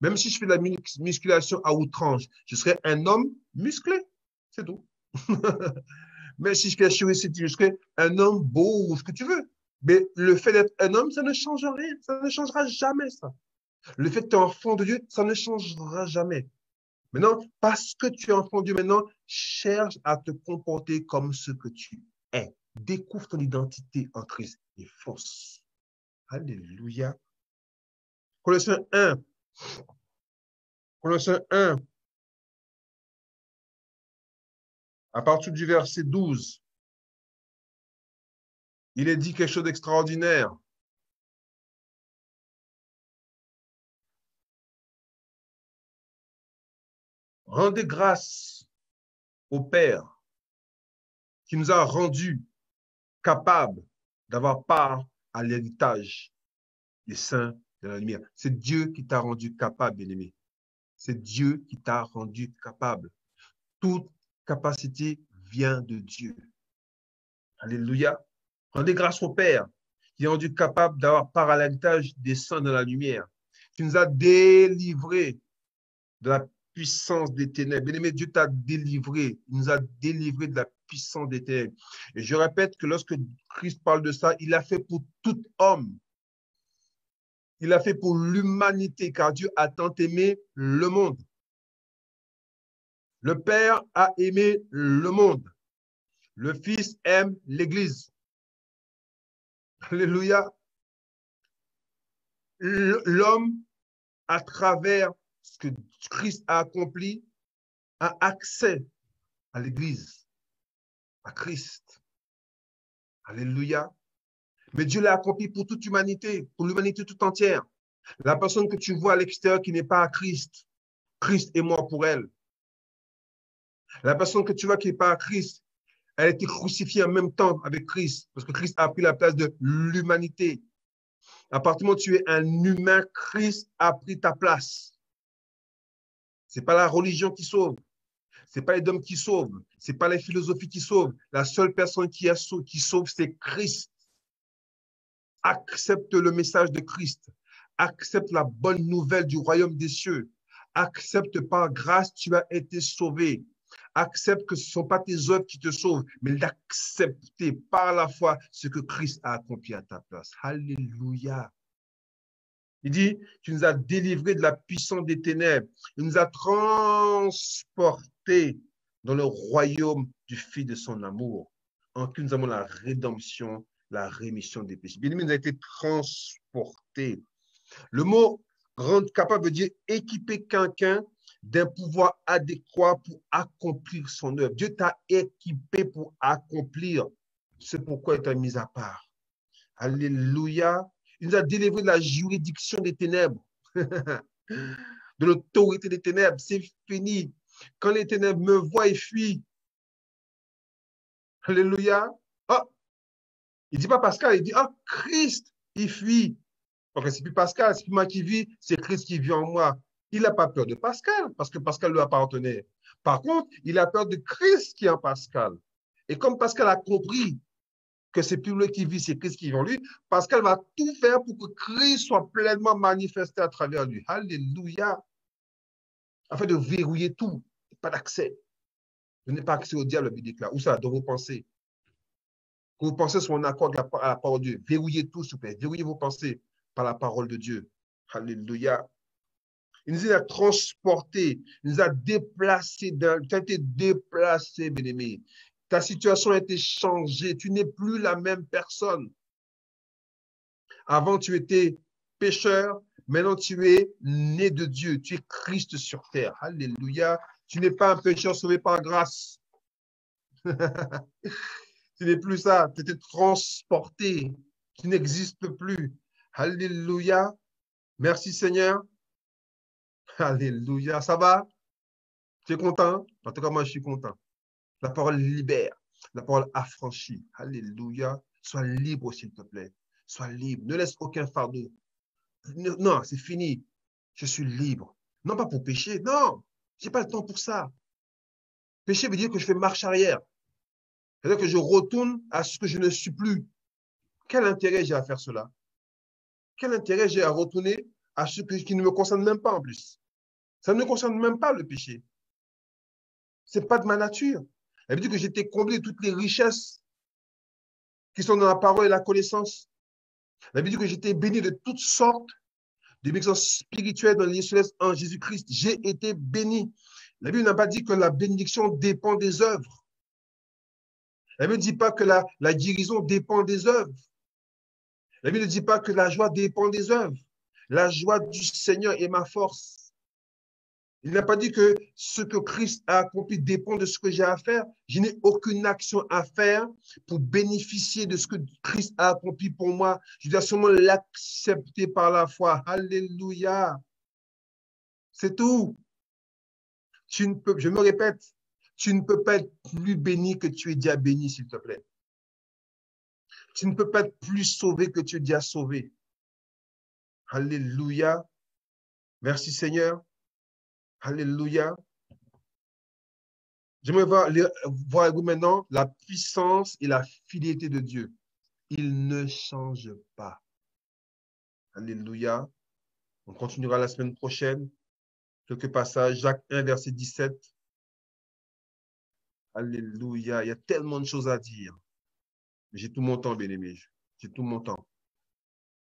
Même si je fais de la musculation à outrance, je serai un homme musclé. C'est tout. Mais si je fais la chirurgie, je serai un homme beau ou ce que tu veux. Mais le fait d'être un homme, ça ne change rien. Ça ne changera jamais, ça. Le fait que tu es enfant de Dieu, ça ne changera jamais. Maintenant, parce que tu es enfant de Dieu, maintenant, cherche à te comporter comme ce que tu es. Découvre ton identité en Christ et fonce. Alléluia. Colossiens 1. Colossiens 1. À partir du verset 12. Il est dit quelque chose d'extraordinaire. Rendez grâce au Père qui nous a rendus capables d'avoir part à l'héritage des saints de la lumière. C'est Dieu qui t'a rendu capable, bien-aimé. C'est Dieu qui t'a rendu capable. Toute capacité vient de Dieu. Alléluia. Rendez grâce au Père qui est rendu capable d'avoir part à l'héritage des saints de la lumière, qui nous a délivrés de la puissance des ténèbres. Bien-aimé, Dieu t'a délivré. Il nous a délivrés de la puissance des ténèbres. Et je répète que lorsque Christ parle de ça, il l'a fait pour tout homme. Il l'a fait pour l'humanité, car Dieu a tant aimé le monde. Le Père a aimé le monde. Le Fils aime l'Église. Alléluia. L'homme, à travers ce que Christ a accompli, a accès à l'Église, à Christ. Alléluia. Mais Dieu l'a accompli pour toute humanité, pour l'humanité tout entière. La personne que tu vois à l'extérieur qui n'est pas à Christ, Christ est mort pour elle. La personne que tu vois qui n'est pas à Christ, elle a été crucifiée en même temps avec Christ, parce que Christ a pris la place de l'humanité. À partir du moment où tu es un humain, Christ a pris ta place. Ce n'est pas la religion qui sauve. Ce n'est pas les dogmes qui sauvent. Ce n'est pas les philosophies qui sauvent. La seule personne qui sauve, c'est Christ. Accepte le message de Christ. Accepte la bonne nouvelle du royaume des cieux. Accepte par grâce, tu as été sauvé. Accepte que ce ne sont pas tes œuvres qui te sauvent, mais d'accepter par la foi ce que Christ a accompli à ta place. Alléluia. Il dit, tu nous as délivrés de la puissance des ténèbres. Il nous a transportés dans le royaume du Fils de son amour, en qui nous avons la rédemption, la rémission des péchés. Bien-aimé, nous a été transportés. Le mot rendre capable veut dire équiper quelqu'un d'un pouvoir adéquat pour accomplir son œuvre. Dieu t'a équipé pour accomplir ce pourquoi il t'a mis à part. Alléluia. Il nous a délivrés de la juridiction des ténèbres, de l'autorité des ténèbres. C'est fini. Quand les ténèbres me voient et fuient, alléluia. Oh, il ne dit pas Pascal, il dit, oh, Christ, il fuit. Donc, c'est plus Pascal, c'est plus moi qui vis, c'est Christ qui vit en moi. Il n'a pas peur de Pascal, parce que Pascal lui appartenait. Par contre, il a peur de Christ qui est en Pascal. Et comme Pascal a compris que c'est plus lui qui vit, c'est Christ qui vit en lui, Pascal va tout faire pour que Christ soit pleinement manifesté à travers lui. Alléluia. Afin de verrouiller tout, pas d'accès. Je n'ai pas accès au diable, il déclare. Où ça? Dans vos pensées. Que vos pensées soient en accord avec la parole de Dieu. Verrouillez tout, s'il vous plaît. Verrouillez vos pensées par la parole de Dieu. Alléluia. Il nous a transportés, il nous a déplacés. Tu as été déplacé, bien-aimé. Ta situation a été changée. Tu n'es plus la même personne. Avant, tu étais pécheur. Maintenant, tu es né de Dieu. Tu es Christ sur terre. Alléluia. Tu n'es pas un pécheur sauvé par grâce. Tu n'es plus ça. Tu étais transporté. qui n'existe plus. Alléluia. Merci Seigneur. Alléluia. Ça va? Tu es content? En tout cas, moi, je suis content. La parole libère. La parole affranchit. Alléluia. Sois libre, s'il te plaît. Sois libre. Ne laisse aucun fardeau. Non, c'est fini. Je suis libre. Non pas pour pécher. Non. Je n'ai pas le temps pour ça. Pécher veut dire que je fais marche arrière. C'est-à-dire que je retourne à ce que je ne suis plus. Quel intérêt j'ai à faire cela? Quel intérêt j'ai à retourner à ce qui ne me concerne même pas en plus? Ça ne me concerne même pas le péché. Ce n'est pas de ma nature. Elle veut dire que j'étais comblé de toutes les richesses qui sont dans la parole et la connaissance. Elle veut dire que j'étais béni de toutes sortes de bénédictions spirituelles dans les célestes en Jésus-Christ. J'ai été béni. La Bible n'a pas dit que la bénédiction dépend des œuvres. La Bible ne dit pas que la guérison dépend des œuvres. La Bible ne dit pas que la joie dépend des œuvres. La joie du Seigneur est ma force. Il n'a pas dit que ce que Christ a accompli dépend de ce que j'ai à faire. Je n'ai aucune action à faire pour bénéficier de ce que Christ a accompli pour moi. Je dois seulement l'accepter par la foi. Alléluia. C'est tout. Je me répète, tu ne peux pas être plus béni que tu es déjà béni, s'il te plaît. Tu ne peux pas être plus sauvé que tu es déjà sauvé. Alléluia. Merci Seigneur. Alléluia. J'aimerais voir avec vous maintenant la puissance et la fidélité de Dieu. Il ne change pas. Alléluia. On continuera la semaine prochaine. Quelques passages. Jacques 1, verset 17. Alléluia. Il y a tellement de choses à dire. J'ai tout mon temps, bien-aimé. J'ai tout mon temps.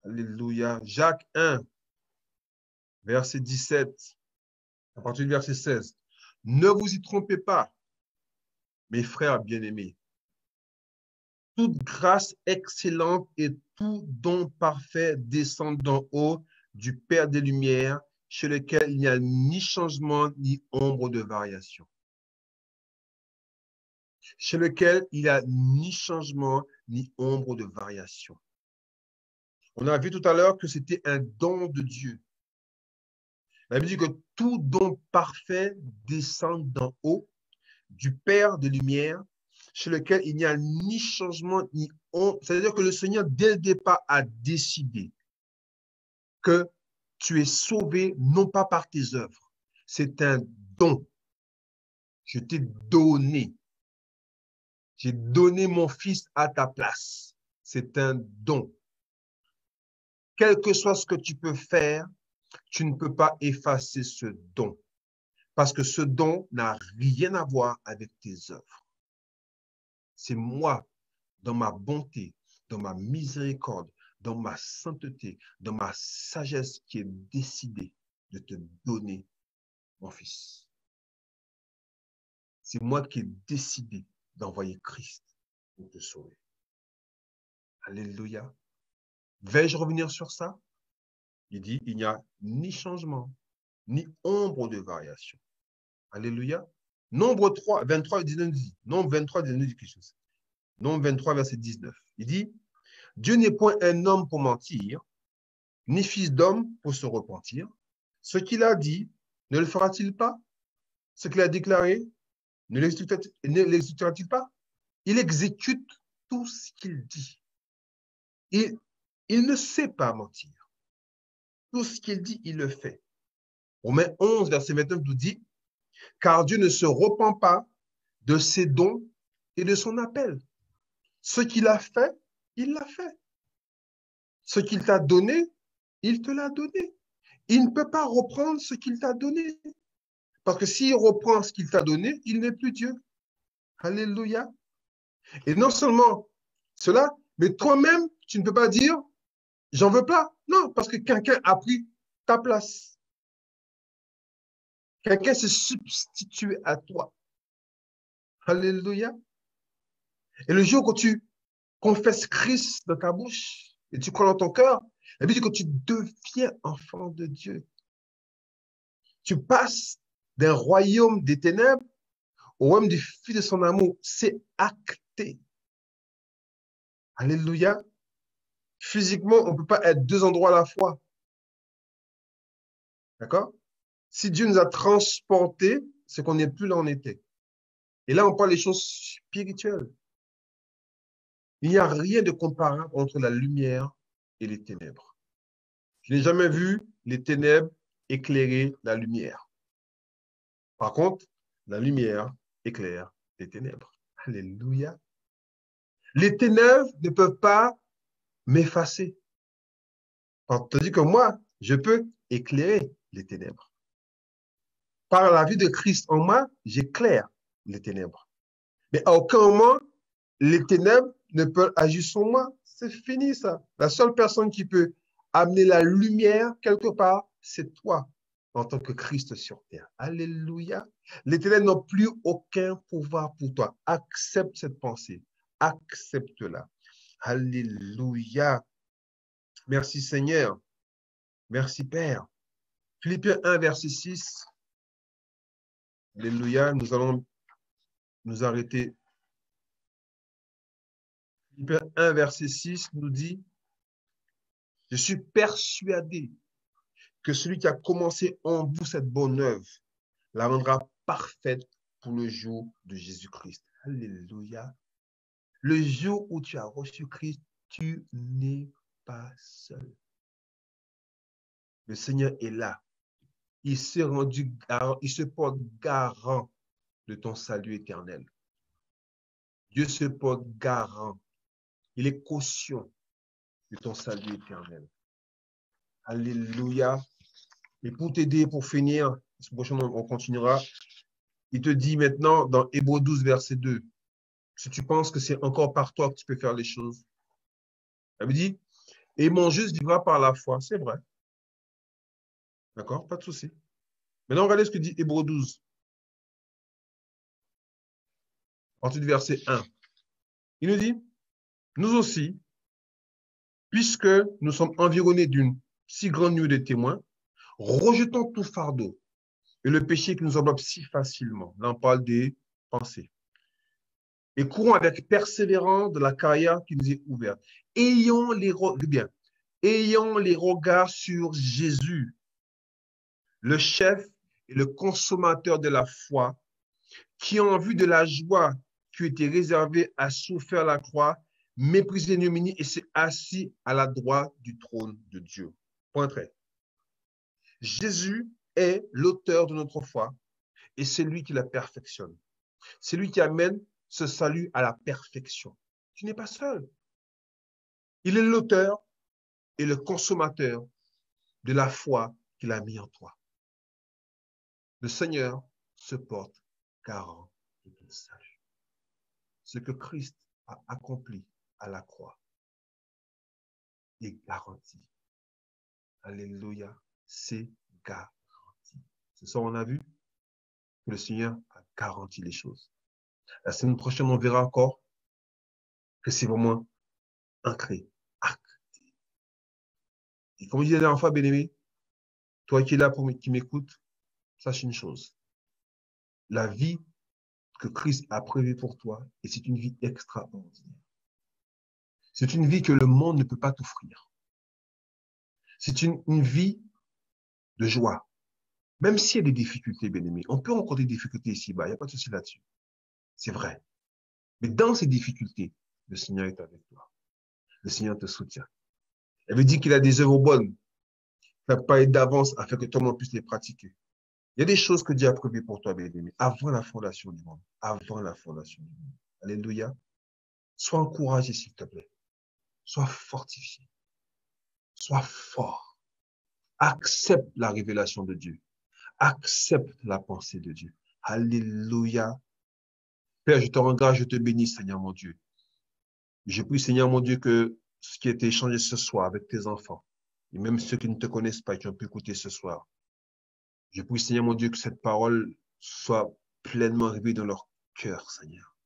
Alléluia. Jacques 1, verset 17. À partir du verset 16. Ne vous y trompez pas, mes frères bien-aimés. Toute grâce excellente et tout don parfait descend d'en haut du Père des Lumières, chez lequel il n'y a ni changement ni ombre de variation. Chez lequel il n'y a ni changement ni ombre de variation. On a vu tout à l'heure que c'était un don de Dieu. La Bible dit que tout don parfait descend d'en haut du Père des Lumières, chez lequel il n'y a ni changement ni ombre. C'est-à-dire que le Seigneur, dès le départ, a décidé que tu es sauvé non pas par tes œuvres. C'est un don. Je t'ai donné. J'ai donné mon fils à ta place. C'est un don. Quel que soit ce que tu peux faire, tu ne peux pas effacer ce don. Parce que ce don n'a rien à voir avec tes œuvres. C'est moi, dans ma bonté, dans ma miséricorde, dans ma sainteté, dans ma sagesse qui ai décidé de te donner mon fils. C'est moi qui ai décidé d'envoyer Christ pour te sauver. Alléluia. Vais-je revenir sur ça? Il dit, il n'y a ni changement, ni ombre de variation. Alléluia. Nombre 3, 23 et 19 dit. Nombre 23 et 19 dit quelque chose. Nombre 23, verset 19. Il dit, Dieu n'est point un homme pour mentir, ni fils d'homme pour se repentir. Ce qu'il a dit, ne le fera-t-il pas? Ce qu'il a déclaré, ne l'exécutera-t-il pas? Il exécute tout ce qu'il dit. Il ne sait pas mentir. Tout ce qu'il dit, il le fait. Romains 11, verset 29 nous dit, car Dieu ne se repent pas de ses dons et de son appel. Ce qu'il a fait, il l'a fait. Ce qu'il t'a donné, il te l'a donné. Il ne peut pas reprendre ce qu'il t'a donné. Parce que s'il reprend ce qu'il t'a donné, il n'est plus Dieu. Alléluia. Et non seulement cela, mais toi-même, tu ne peux pas dire, j'en veux pas. Non, parce que quelqu'un a pris ta place. Quelqu'un s'est substitué à toi. Alléluia. Et le jour où tu confesses Christ dans ta bouche et tu crois dans ton cœur, la Bible dit que tu deviens enfant de Dieu. Tu passes d'un royaume des ténèbres au royaume du Fils de son amour. C'est acté. Alléluia. Physiquement, on ne peut pas être deux endroits à la fois. D'accord? Si Dieu nous a transportés, c'est qu'on n'est plus là où on était. Et là, on parle des choses spirituelles. Il n'y a rien de comparable entre la lumière et les ténèbres. Je n'ai jamais vu les ténèbres éclairer la lumière. Par contre, la lumière éclaire les ténèbres. Alléluia. Les ténèbres ne peuvent pas m'effacer. Tandis que moi, je peux éclairer les ténèbres. Par la vie de Christ en moi, j'éclaire les ténèbres. Mais à aucun moment, les ténèbres ne peuvent agir sur moi. C'est fini ça. La seule personne qui peut amener la lumière quelque part, c'est toi en tant que Christ sur terre. Alléluia. Les ténèbres n'ont plus aucun pouvoir pour toi. Accepte cette pensée. Accepte-la. Alléluia. Merci Seigneur. Merci Père. Philippiens 1, verset 6. Alléluia. Nous allons nous arrêter. Philippiens 1, verset 6 nous dit, je suis persuadé que celui qui a commencé en vous cette bonne œuvre la rendra parfaite pour le jour de Jésus-Christ. Alléluia. Le jour où tu as reçu Christ, tu n'es pas seul. Le Seigneur est là. Il s'est rendu garant, il se porte garant de ton salut éternel. Dieu se porte garant. Il est caution de ton salut éternel. Alléluia. Et pour t'aider, pour finir, ce prochain on continuera, il te dit maintenant dans Hébreux 12, verset 2, si tu penses que c'est encore par toi que tu peux faire les choses, elle me dit, et mon juste vivra par la foi. C'est vrai. D'accord? Pas de souci. Maintenant, regardez ce que dit Hébreux 12, à partir du verset 1. Il nous dit, nous aussi, puisque nous sommes environnés d'une si grande nuée de témoins, rejetons tout fardeau et le péché qui nous enveloppe si facilement. Là, on parle des pensées. Et courons avec persévérance de la carrière qui nous est ouverte. Ayons les regards sur Jésus, le chef et le consommateur de la foi, qui en vue de la joie qui était réservée à souffrir la croix, méprisé l'ignominie et s'est assis à la droite du trône de Dieu. Point trait. Jésus est l'auteur de notre foi et c'est lui qui la perfectionne. C'est lui qui amène ce salut à la perfection. Tu n'es pas seul. Il est l'auteur et le consommateur de la foi qu'il a mis en toi. Le Seigneur se porte garant de ton salut. Ce que Christ a accompli à la croix est garanti. Alléluia, c'est garanti. C'est ça, on a vu que le Seigneur a garanti les choses. La semaine prochaine, on verra encore que c'est vraiment ancré, acté. Et comme je disais la dernière fois, bien-aimé, toi qui es là, qui m'écoutes, sache une chose. La vie que Christ a prévue pour toi, et c'est une vie extraordinaire. C'est une vie que le monde ne peut pas t'offrir. C'est une vie de joie. Même s'il y a des difficultés, bien-aimé, on peut rencontrer des difficultés ici-bas, il n'y a pas de souci là-dessus. C'est vrai. Mais dans ces difficultés, le Seigneur est avec toi. Le Seigneur te soutient. Elle veut dire qu'il a des œuvres bonnes, qu'il n'a pas d'avance afin que toi-même puisse les pratiquer. Il y a des choses que Dieu a prévues pour toi, bien-aimé, avant la fondation du monde. Avant la fondation du monde. Alléluia. Sois encouragé, s'il te plaît. Sois fortifié. Sois fort. Accepte la révélation de Dieu. Accepte la pensée de Dieu. Alléluia. Père, je te rends grâce, je te bénis, Seigneur mon Dieu. Je prie, Seigneur mon Dieu, que ce qui a été échangé ce soir avec tes enfants, et même ceux qui ne te connaissent pas et qui ont pu écouter ce soir, je prie, Seigneur mon Dieu, que cette parole soit pleinement révélée dans leur cœur, Seigneur.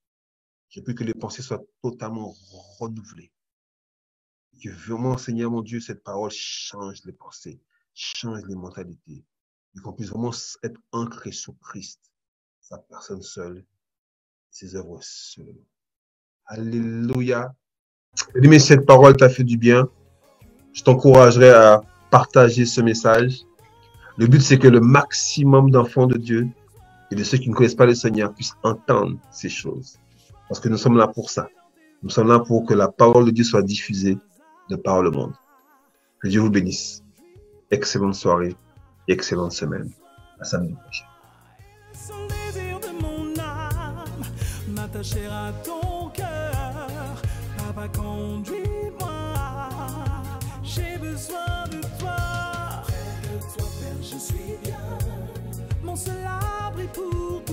Je prie que les pensées soient totalement renouvelées. Que vraiment, Seigneur mon Dieu, cette parole change les pensées, change les mentalités. Et qu'on puisse vraiment être ancré sur Christ, sa personne seule, ses œuvres seules. Alléluia. Mais cette parole t'a fait du bien. je t'encouragerai à partager ce message. Le but, c'est que le maximum d'enfants de Dieu et de ceux qui ne connaissent pas le Seigneur puissent entendre ces choses. Parce que nous sommes là pour ça. Nous sommes là pour que la parole de Dieu soit diffusée de par le monde. Que Dieu vous bénisse. Excellente soirée et excellente semaine. À samedi prochain. Son désir de mon âme, m'attacher à ton cœur. Papa, conduis-moi, j'ai besoin de toi. Près de toi, Père, je suis bien. Mon seul abri pour toi.